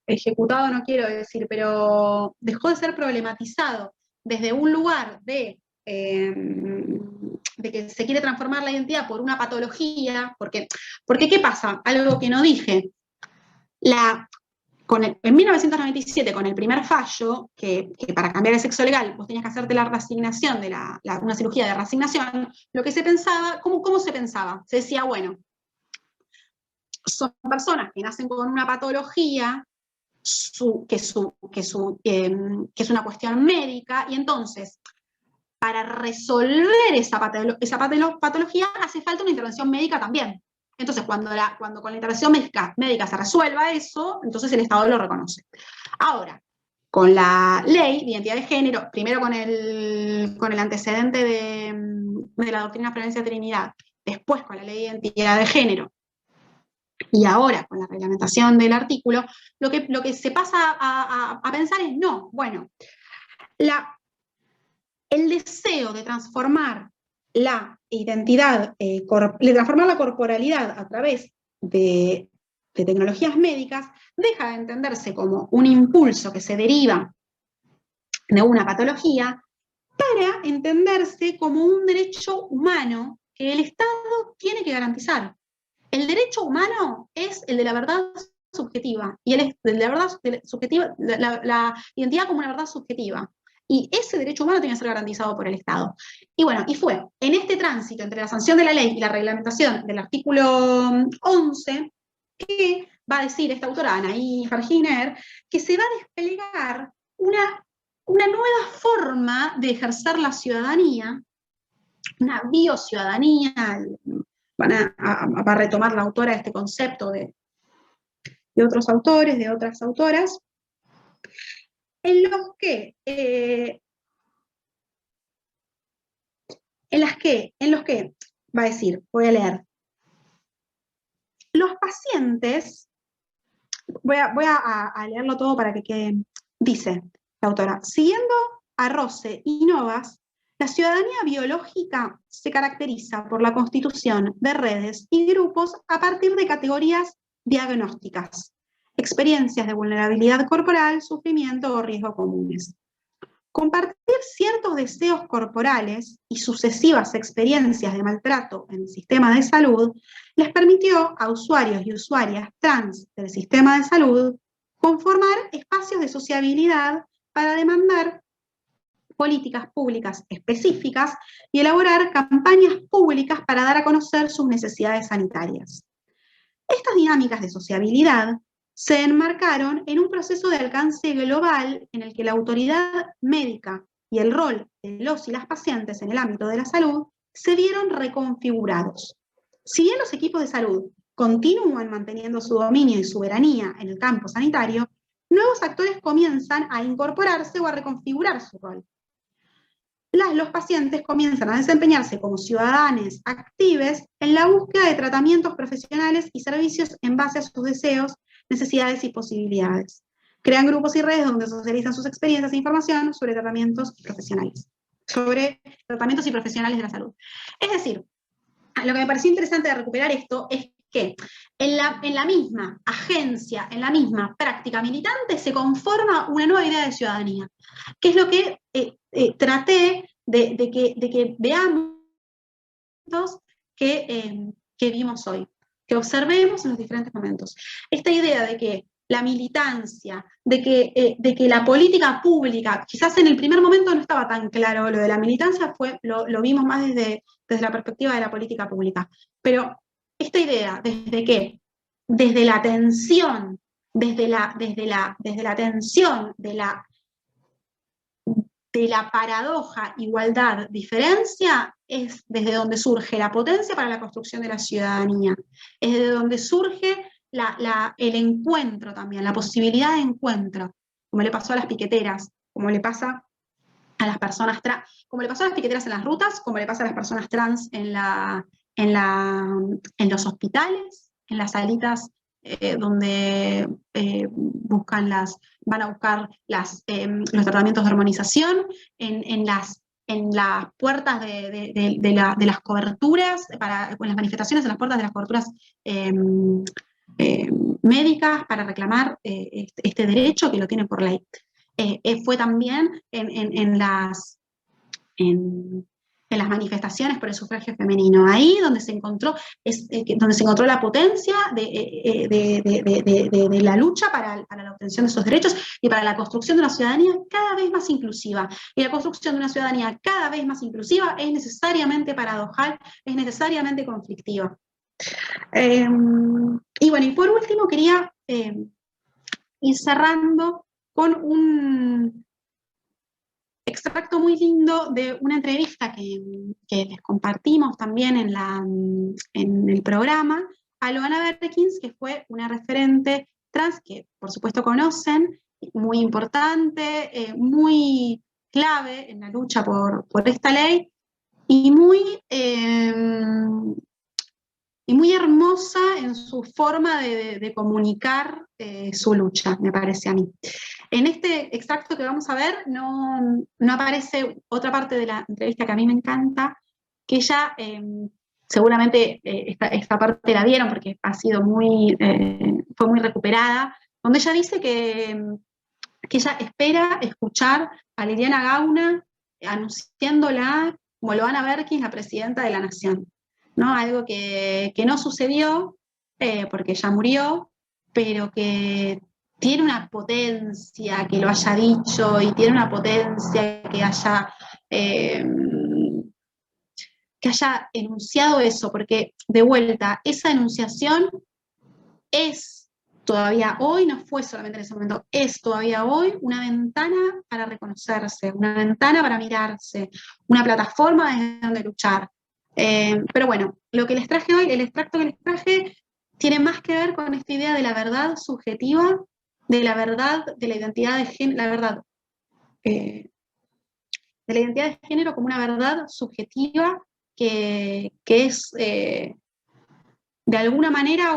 ejecutado no quiero decir, pero dejó de ser problematizado desde un lugar de que se quiere transformar la identidad por una patología, porque ¿qué pasa? Algo que no dije. En 1997, con el primer fallo, que para cambiar el sexo legal vos tenías que hacerte la reasignación, una cirugía de reasignación, lo que se pensaba, ¿cómo se pensaba? Se decía, bueno, son personas que nacen con una patología, que es una cuestión médica, y entonces, para resolver esa patología hace falta una intervención médica también. Entonces, cuando con la intervención médica se resuelva eso, entonces el Estado lo reconoce. Ahora, con la ley de identidad de género, primero con el antecedente de la doctrina Florencia Trinidad, después con la ley de identidad de género, y ahora con la reglamentación del artículo, lo que se pasa a pensar es, no, bueno, el deseo de transformar la identidad, de transformar la corporalidad a través de tecnologías médicas, deja de entenderse como un impulso que se deriva de una patología para entenderse como un derecho humano que el Estado tiene que garantizar. El derecho humano es el de la verdad subjetiva, y el de la verdad subjetiva, la identidad como una verdad subjetiva. Y ese derecho humano tiene que ser garantizado por el Estado. Y bueno, y fue en este tránsito entre la sanción de la ley y la reglamentación del artículo 11 que va a decir esta autora, Anaí Farginer, que se va a desplegar una nueva forma de ejercer la ciudadanía, una biociudadanía. Va a retomar la autora este concepto de otros autores, de otras autoras, en los que va a decir, voy a leer, los pacientes, voy a leerlo todo para que quede, dice la autora, siguiendo a Rose y Novas, la ciudadanía biológica se caracteriza por la constitución de redes y grupos a partir de categorías diagnósticas, experiencias de vulnerabilidad corporal, sufrimiento o riesgo comunes. Compartir ciertos deseos corporales y sucesivas experiencias de maltrato en el sistema de salud les permitió a usuarios y usuarias trans del sistema de salud conformar espacios de sociabilidad para demandar políticas públicas específicas y elaborar campañas públicas para dar a conocer sus necesidades sanitarias. Estas dinámicas de sociabilidad se enmarcaron en un proceso de alcance global en el que la autoridad médica y el rol de los y las pacientes en el ámbito de la salud se vieron reconfigurados. Si bien los equipos de salud continúan manteniendo su dominio y soberanía en el campo sanitario, nuevos actores comienzan a incorporarse o a reconfigurar su rol. Los pacientes comienzan a desempeñarse como ciudadanos activos en la búsqueda de tratamientos profesionales y servicios en base a sus deseos, necesidades y posibilidades. Crean grupos y redes donde socializan sus experiencias e información sobre tratamientos profesionales, de la salud. Es decir, lo que me pareció interesante de recuperar esto es que en la misma agencia, en la misma práctica militante, se conforma una nueva idea de ciudadanía, que es lo que traté de que veamos que vimos hoy, que observemos en los diferentes momentos. Esta idea de que la militancia, de que la política pública, quizás en el primer momento no estaba tan claro, lo de la militancia lo vimos más desde la perspectiva de la política pública, pero esta idea, ¿desde qué? Desde la tensión, desde la tensión de la paradoja, igualdad, diferencia, es desde donde surge la potencia para la construcción de la ciudadanía, es desde donde surge el encuentro también, la posibilidad de encuentro, como le pasó a las piqueteras, como le pasa a las personas trans, como le pasó a las piqueteras en las rutas, como le pasa a las personas trans en los hospitales, en las salitas donde van a buscar los tratamientos de hormonización, en las puertas de las coberturas, en las manifestaciones en las puertas de las coberturas eh, médicas para reclamar este derecho que lo tienen por ley. Fue también en las manifestaciones por el sufragio femenino, ahí donde se encontró, donde se encontró la potencia de la lucha para la obtención de esos derechos y para la construcción de una ciudadanía cada vez más inclusiva. Y la construcción de una ciudadanía cada vez más inclusiva es necesariamente paradojal, es necesariamente conflictiva. Y bueno, y por último quería ir cerrando con un extracto muy lindo de una entrevista que les compartimos también en el programa a Loana Berkins, que fue una referente trans que por supuesto conocen, muy importante, muy clave en la lucha por esta ley y muy hermosa en su forma de comunicar su lucha, me parece a mí. En este extracto que vamos a ver no aparece otra parte de la entrevista que a mí me encanta, que ella, seguramente esta parte la vieron porque fue muy recuperada, donde ella dice que ella espera escuchar a Liliana Gauna anunciándola como Loana Berkins, la presidenta de la Nación, ¿no? Algo que no sucedió porque ella murió, pero que tiene una potencia que lo haya dicho y tiene una potencia eh, que haya enunciado eso, porque de vuelta, esa enunciación es todavía hoy, no fue solamente en ese momento, es todavía hoy una ventana para reconocerse, una ventana para mirarse, una plataforma desde donde luchar. Pero bueno, lo que les traje hoy, el extracto que les traje, tiene más que ver con esta idea de la verdad subjetiva, de la verdad de la identidad de género, de la identidad de género como una verdad subjetiva que es de alguna manera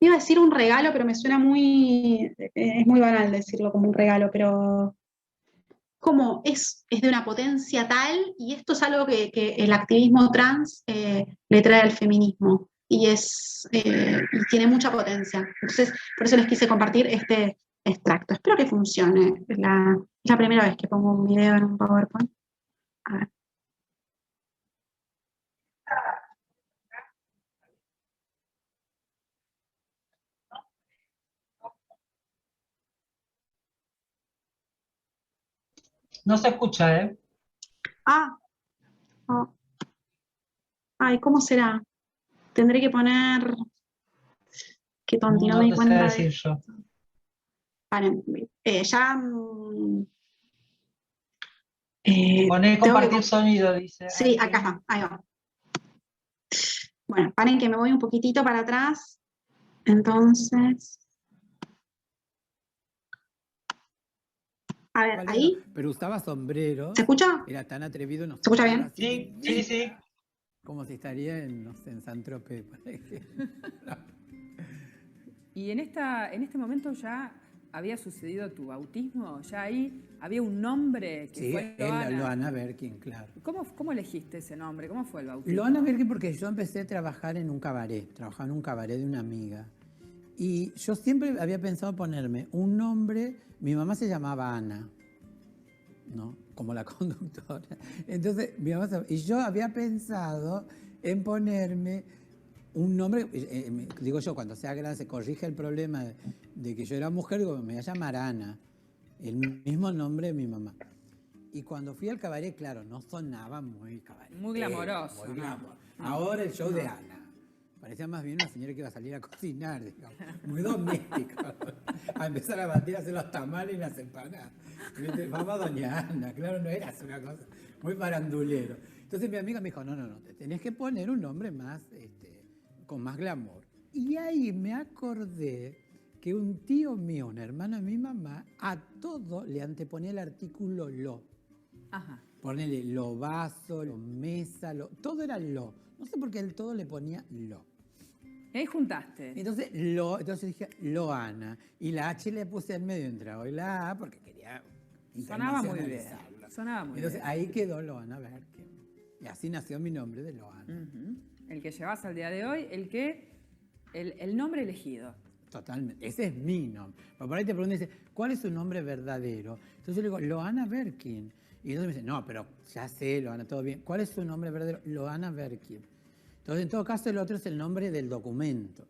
iba a decir un regalo, pero me suena es muy banal decirlo como un regalo, pero como es de una potencia tal, y esto es algo que el activismo trans le trae al feminismo, y tiene mucha potencia. Entonces, por eso les quise compartir este extracto. Espero que funcione. Es la primera vez que pongo un video en un PowerPoint. A ver. No se escucha, ¿eh? Oh. Ay, ¿cómo será? Tendré que poner... Qué tonti, no me No di te sé cuenta de... decir yo. Paren, Poné tengo que... compartir sonido, dice Sí, acá alguien. está, ahí va. Bueno, paren que me voy un poquitito para atrás. Entonces... A ver, ahí. Pero usaba sombreros. ¿Se escucha? Era tan atrevido. ¿Se escucha bien? Sí, sí, sí. Como si estaría en, no sé, en Saint-Tropez. Y en este momento ya había sucedido tu bautismo, ya ahí había un nombre que Sí, fue Loana Berkins, claro. ¿Cómo elegiste ese nombre? ¿Cómo fue el bautismo? Loana Berkins porque yo empecé a trabajar en un cabaret, trabajaba en un cabaret de una amiga. Y yo siempre había pensado ponerme un nombre, mi mamá se llamaba Ana, ¿no? Como la conductora. Entonces, y yo había pensado en ponerme un nombre, digo yo, cuando sea grande se corrige el problema de que yo era mujer, digo, me voy a llamar Ana, el mismo nombre de mi mamá. Y cuando fui al cabaret, claro, no sonaba muy cabaret. Muy glamoroso, Muy ¿no? glamour. Ahora el show de Ana. Parecía más bien una señora que iba a salir a cocinar, digamos. Muy doméstica. A empezar a batir, a hacer los tamales y las empanadas. Vamos a doña Ana, claro, no era una cosa muy farandulero. Entonces mi amiga me dijo, no, te tenés que poner un nombre más, con más glamour. Y ahí me acordé que un tío mío, una hermana de mi mamá, a todo le anteponía el artículo lo. Ajá. Ponele lo vaso, lo mesa, todo era lo. No sé por qué el todo le ponía lo. Y ahí juntaste. Entonces dije Loana. Y la H le puse en medio entre la O y la A porque quería Sonaba muy bien. internacionalizarla. Sonaba muy Entonces bien. ahí quedó Loana Berkin. Y así nació mi nombre de Loana. Ujú. El que llevas al día de hoy, el nombre elegido. Totalmente. Ese es mi nombre. Pero por ahí te preguntan, dice, ¿cuál es su nombre verdadero? Entonces yo le digo, Loana Berkin. Y entonces me dice, no, pero ya sé, Loana, todo bien. ¿Cuál es su nombre verdadero? Loana Berkin. Entonces, en todo caso, el otro es el nombre del documento.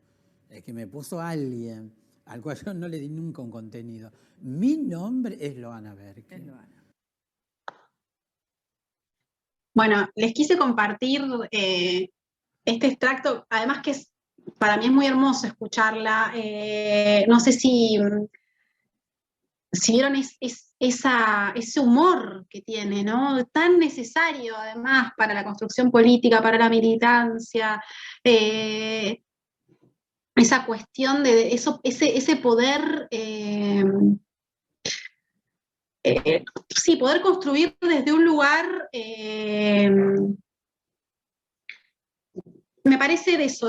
Es que me puso alguien al cual yo no le di nunca un contenido. Mi nombre es Loana Berkin. Es Loana. Bueno, les quise compartir este extracto, además que para mí es muy hermoso escucharla. No sé si vieron ese humor que tiene, ¿no? Tan necesario además para la construcción política, para la militancia, esa cuestión de eso, ese poder, sí, poder construir desde un lugar, me parece de eso,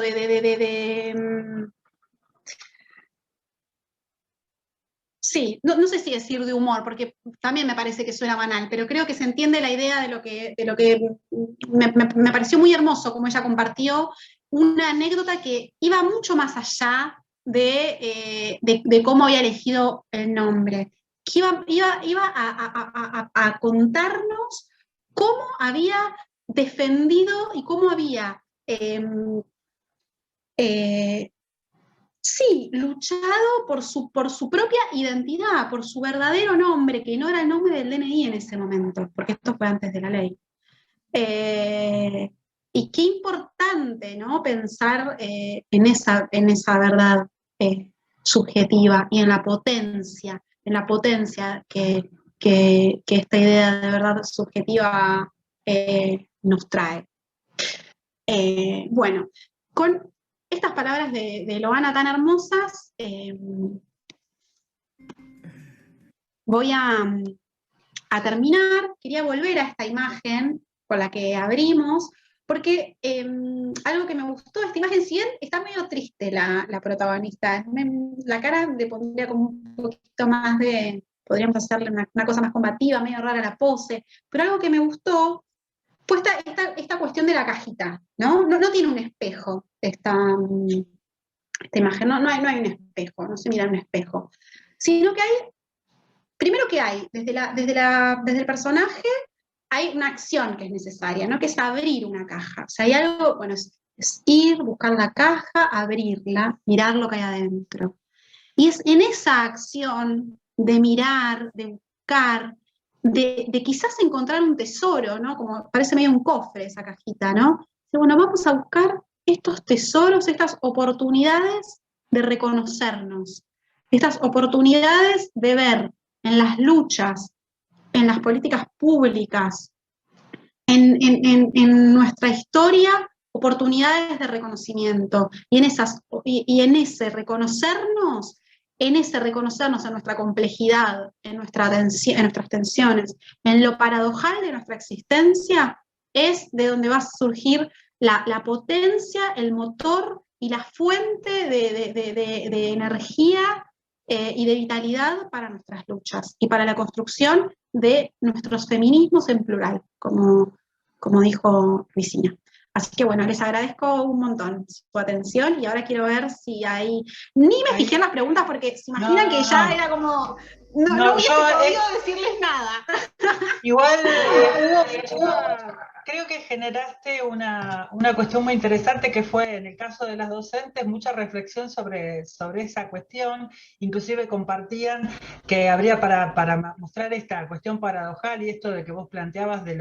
sí, no sé si decir de humor, porque también me parece que suena banal, pero creo que se entiende la idea de lo que me pareció muy hermoso, como ella compartió una anécdota que iba mucho más allá de cómo había elegido el nombre, que iba a contarnos cómo había defendido y cómo había sí, luchado por su propia identidad, por su verdadero nombre, que no era el nombre del DNI en ese momento, porque esto fue antes de la ley. Y qué importante, ¿no? Pensar en esa verdad subjetiva y en la potencia que esta idea de verdad subjetiva nos trae. Bueno, con estas palabras de Loana tan hermosas, voy a terminar. Quería volver a esta imagen con la que abrimos, porque algo que me gustó de esta imagen, si bien está medio triste la protagonista, la cara le pondría como un poquito más podríamos hacerle una cosa más combativa, medio rara la pose, pero algo que me gustó fue esta cuestión de la cajita, ¿no? No tiene un espejo esta imagen, no hay un espejo, no se mira en un espejo, sino que primero que hay, desde el personaje, hay una acción que es necesaria, ¿no? Que es abrir una caja. O sea, hay algo, bueno, es ir, buscar la caja, abrirla, mirar lo que hay adentro. Y es en esa acción de mirar, de buscar, de quizás encontrar un tesoro, ¿no? Como parece medio un cofre esa cajita, ¿no? Bueno, vamos a buscar estos tesoros, estas oportunidades de reconocernos, estas oportunidades de ver en las luchas, en las políticas públicas, en nuestra historia, oportunidades de reconocimiento. Y en ese reconocernos en nuestra complejidad, en nuestras tensiones, en lo paradojal de nuestra existencia, es de donde va a surgir la potencia, el motor y la fuente de energía y de vitalidad para nuestras luchas y para la construcción de nuestros feminismos en plural, como dijo Luisina. Así que bueno, les agradezco un montón su atención y ahora quiero ver si hay... Ni me fijé en las preguntas porque se imaginan que ya era como No hubiese yo podido decirles nada. igual creo que generaste una cuestión muy interesante que fue, en el caso de las docentes, mucha reflexión sobre esa cuestión. Inclusive compartían que habría para mostrar esta cuestión paradojal y esto de que vos planteabas de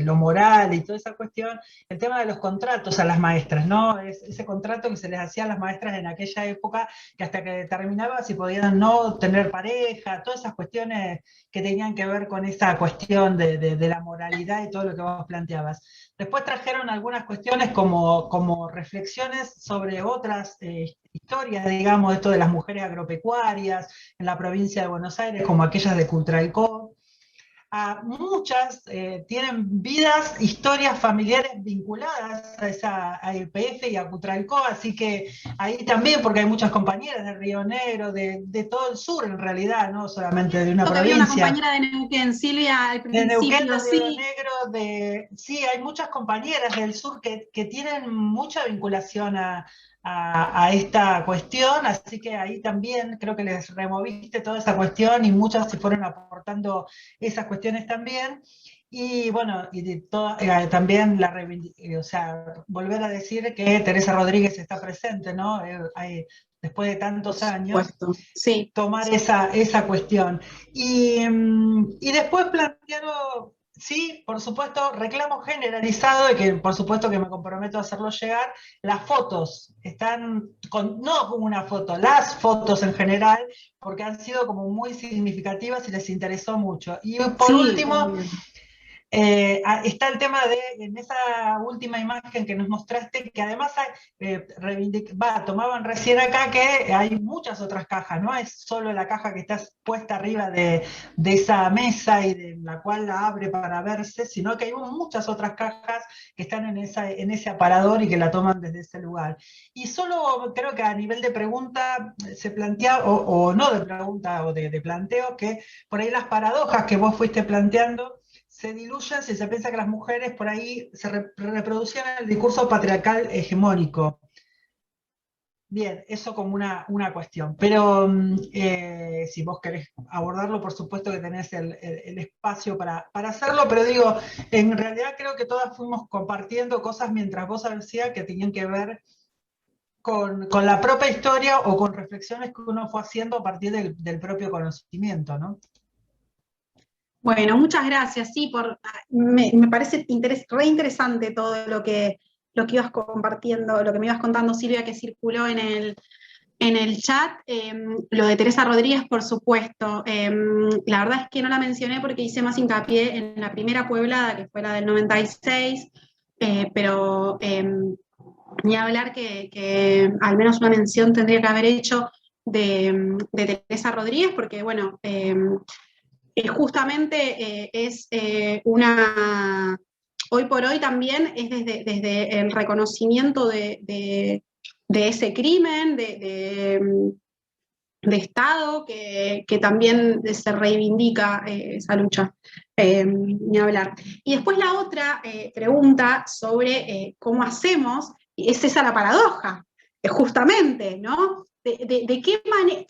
lo moral y toda esa cuestión, el tema de los contratos a las maestras, ¿no? Ese contrato que se les hacía a las maestras en aquella época, que hasta que determinaba si podían no tener pareja, todas esas cuestiones que tenían que ver con esa cuestión de la moralidad y todo lo que vos planteabas. Después trajeron algunas cuestiones como reflexiones sobre otras historias, digamos, esto de las mujeres agropecuarias en la provincia de Buenos Aires, como aquellas de Cultralcó. Muchas tienen vidas, historias familiares vinculadas a YPF y a Cutralcó, así que ahí también, porque hay muchas compañeras de Río Negro, de todo el sur en realidad, no solamente de una Creo que había una provincia. compañera de Neuquén, Silvia, al De Neuquén, principio, de Río sí. Negro, sí, hay muchas compañeras del sur que tienen mucha vinculación a esta cuestión, así que ahí también creo que les removiste toda esa cuestión y muchas se fueron aportando esas cuestiones también. Y bueno, también o sea, volver a decir que Teresa Rodríguez está presente, ¿no? Después de tantos años, Puesto. Sí. tomar esa cuestión. Y después plantearon, sí, por supuesto, reclamo generalizado, y que por supuesto que me comprometo a hacerlo llegar, las fotos, están, no como una foto, las fotos en general, porque han sido como muy significativas y les interesó mucho. Y por Sí, último, obvio. está el tema en esa última imagen que nos mostraste, que además tomaban recién acá que hay muchas otras cajas, no es solo la caja que está puesta arriba de esa mesa y de la cual la abre para verse, sino que hay muchas otras cajas que están en ese aparador y que la toman desde ese lugar. Y solo creo que a nivel de pregunta se plantea, o no de pregunta, o de planteo, que por ahí las paradojas que vos fuiste planteando se diluyen si se piensa que las mujeres por ahí se reproducían el discurso patriarcal hegemónico. Bien, eso como una cuestión. Pero si vos querés abordarlo, por supuesto que tenés el espacio para hacerlo, pero digo, en realidad creo que todas fuimos compartiendo cosas mientras vos decías que tenían que ver con la propia historia o con reflexiones que uno fue haciendo a partir del propio conocimiento, ¿no? Bueno, muchas gracias. Sí, me parece re interesante todo lo que ibas compartiendo, lo que me ibas contando, Silvia, que circuló en el chat. Lo de Teresa Rodríguez, por supuesto. La verdad es que no la mencioné porque hice más hincapié en la primera pueblada, que fue la del 96, pero ni hablar que al menos una mención tendría que haber hecho de Teresa Rodríguez, porque bueno, justamente es hoy por hoy también es desde el reconocimiento de ese crimen, de Estado, que también se reivindica esa lucha, ni hablar. Y después la otra pregunta sobre cómo hacemos, y es esa la paradoja, justamente, ¿no? De qué manera,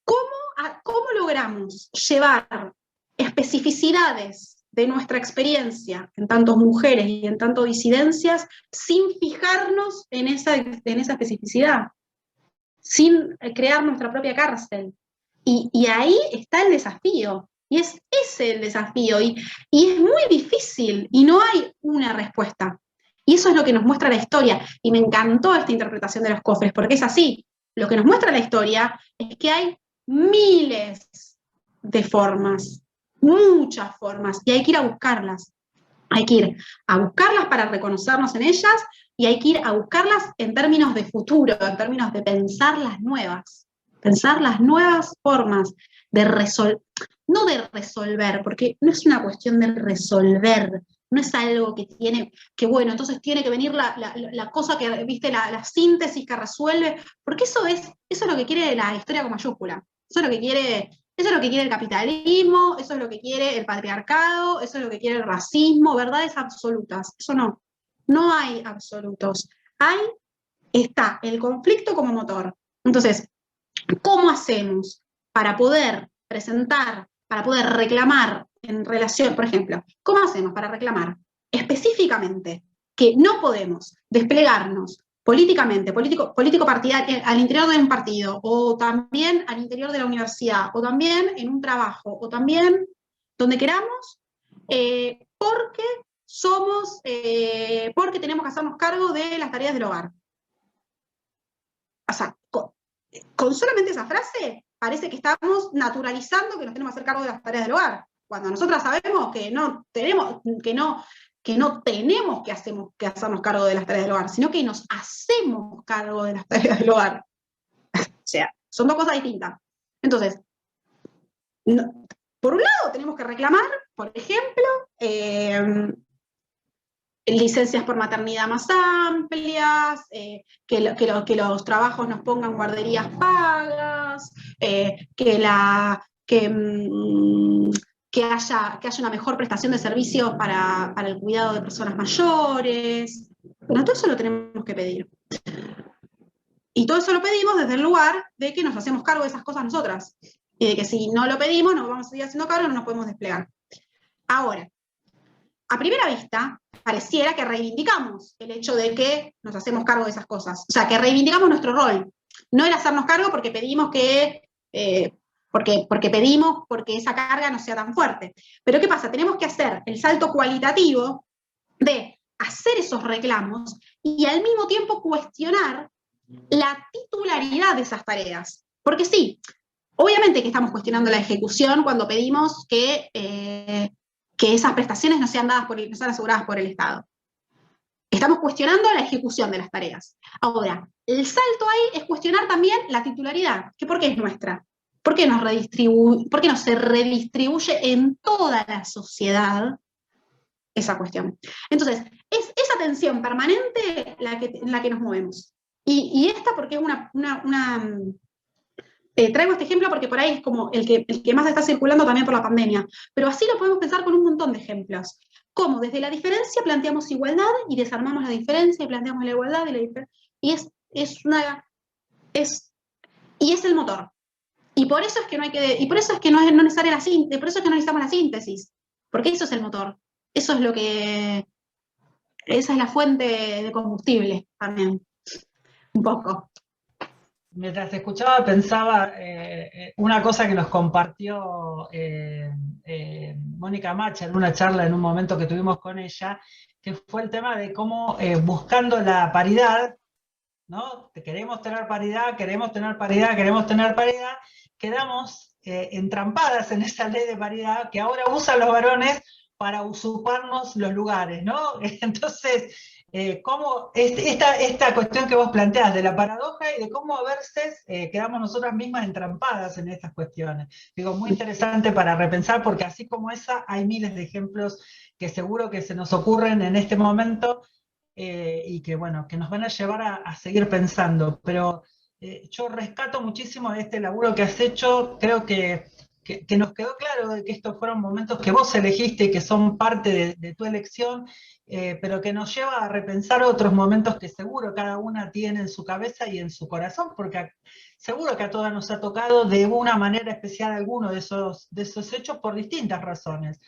¿cómo logramos llevar especificidades de nuestra experiencia en tantas mujeres y en tantas disidencias sin fijarnos en esa especificidad, sin crear nuestra propia cárcel? Y ahí está el desafío, y es ese el desafío, y es muy difícil, y no hay una respuesta. Y eso es lo que nos muestra la historia, y me encantó esta interpretación de los cofres, porque es así. Lo que nos muestra la historia es que hay miles de formas, muchas formas, y hay que ir a buscarlas. Hay que ir a buscarlas para reconocernos en ellas, y hay que ir a buscarlas en términos de futuro, en términos de pensar las nuevas formas de resolver, no de resolver, porque no es una cuestión de resolver, no es algo que tiene, que bueno, entonces tiene que venir la cosa que, viste, la síntesis que resuelve, porque eso es lo que quiere la historia con mayúscula, eso es lo que quiere el capitalismo, eso es lo que quiere el patriarcado, eso es lo que quiere el racismo, verdades absolutas, eso no hay absolutos, está el conflicto como motor. Entonces, ¿cómo hacemos para poder presentar, para poder reclamar en relación, por ejemplo, ¿cómo hacemos para reclamar específicamente que no podemos desplegarnos políticamente, político partidario, al interior de un partido, o también al interior de la universidad, o también en un trabajo, o también donde queramos, porque porque tenemos que hacernos cargo de las tareas del hogar? O sea, con solamente esa frase parece que estamos naturalizando que nos tenemos que hacer cargo de las tareas del hogar, cuando nosotras sabemos que no tenemos que hacernos cargo de las tareas del hogar, sino que nos hacemos cargo de las tareas del hogar. O sea, son dos cosas distintas. Entonces, por un lado tenemos que reclamar, por ejemplo, licencias por maternidad más amplias, que los trabajos nos pongan guarderías pagas, que haya una mejor prestación de servicios para el cuidado de personas mayores. Bueno, todo eso lo tenemos que pedir. Y todo eso lo pedimos desde el lugar de que nos hacemos cargo de esas cosas nosotras. Y de que si no lo pedimos, nos vamos a seguir haciendo cargo y no nos podemos desplegar. Ahora, a primera vista, pareciera que reivindicamos el hecho de que nos hacemos cargo de esas cosas. O sea, que reivindicamos nuestro rol. No el hacernos cargo porque pedimos porque esa carga no sea tan fuerte. Pero ¿qué pasa? Tenemos que hacer el salto cualitativo de hacer esos reclamos y al mismo tiempo cuestionar la titularidad de esas tareas. Porque sí, obviamente que estamos cuestionando la ejecución cuando pedimos que esas prestaciones no sean aseguradas por el Estado. Estamos cuestionando la ejecución de las tareas. Ahora, el salto ahí es cuestionar también la titularidad, que ¿por qué es nuestra? ¿Por qué no se redistribuye en toda la sociedad esa cuestión? Entonces, es esa tensión permanente en la que nos movemos. Y esta porque es traigo este ejemplo porque por ahí es como el que más está circulando también por la pandemia, pero así lo podemos pensar con un montón de ejemplos. Como desde la diferencia planteamos igualdad y desarmamos la diferencia y planteamos la igualdad y la diferencia. Y es el motor. Y por eso es que no es necesaria la síntesis, por eso es que no necesitamos la síntesis, porque eso es el motor. Esa es la fuente de combustible también, un poco. Mientras te escuchaba pensaba una cosa que nos compartió Mónica Macha en una charla en un momento que tuvimos con ella, que fue el tema de cómo buscando la paridad, ¿no? Queremos tener paridad, quedamos entrampadas en esa ley de paridad que ahora usan los varones para usurparnos los lugares, ¿no? Entonces, cómo esta cuestión que vos planteás de la paradoja y de cómo a veces quedamos nosotras mismas entrampadas en estas cuestiones. Digo, muy interesante para repensar, porque así como esa, hay miles de ejemplos que seguro que se nos ocurren en este momento y que, bueno, que nos van a llevar a seguir pensando. Pero yo rescato muchísimo de este laburo que has hecho, creo que nos quedó claro de que estos fueron momentos que vos elegiste y que son parte de tu elección, pero que nos lleva a repensar otros momentos que seguro cada una tiene en su cabeza y en su corazón, porque seguro que a todas nos ha tocado de una manera especial alguno de esos hechos por distintas razones.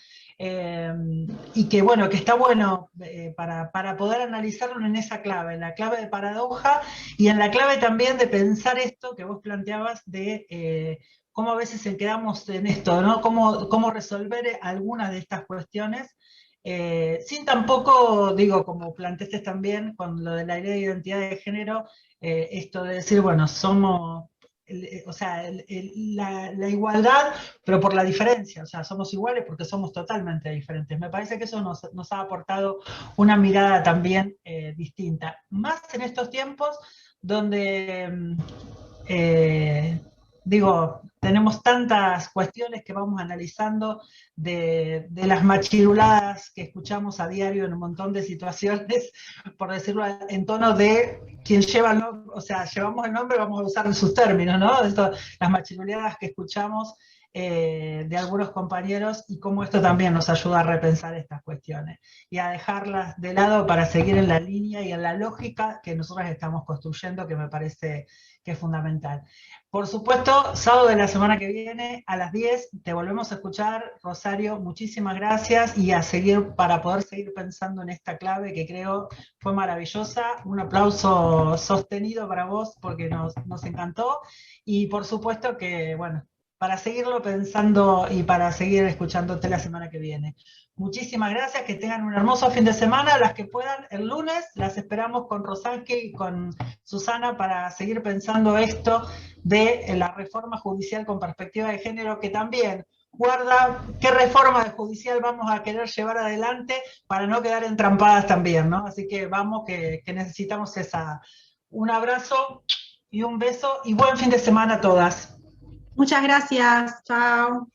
Y que bueno, que está bueno para poder analizarlo en esa clave, en la clave de paradoja y en la clave también de pensar esto que vos planteabas de cómo a veces quedamos en esto, ¿no? Cómo resolver algunas de estas cuestiones, sin tampoco, digo, como planteaste también con lo de la idea de identidad de género, esto de decir, bueno, somos, o sea, la igualdad, pero por la diferencia, o sea, somos iguales porque somos totalmente diferentes. Me parece que eso nos ha aportado una mirada también distinta, más en estos tiempos donde digo, tenemos tantas cuestiones que vamos analizando de las machiruladas que escuchamos a diario en un montón de situaciones, por decirlo en tono de quien lleva el nombre, o sea, llevamos el nombre, vamos a usar sus términos, ¿no? Las machiruladas que escuchamos de algunos compañeros y cómo esto también nos ayuda a repensar estas cuestiones y a dejarlas de lado para seguir en la línea y en la lógica que nosotros estamos construyendo, que me parece que es fundamental. Por supuesto, sábado de la semana que viene a las 10 te volvemos a escuchar. Rosario, muchísimas gracias y a seguir para poder seguir pensando en esta clave que creo fue maravillosa. Un aplauso sostenido para vos porque nos encantó y por supuesto que, bueno, para seguirlo pensando y para seguir escuchándote la semana que viene. Muchísimas gracias, que tengan un hermoso fin de semana. Las que puedan, el lunes las esperamos con Rosángel y con Susana para seguir pensando esto de la reforma judicial con perspectiva de género, que también guarda qué reforma judicial vamos a querer llevar adelante para no quedar entrampadas también, ¿no? Así que vamos, que necesitamos esa. Un abrazo y un beso y buen fin de semana a todas. Muchas gracias. Chao.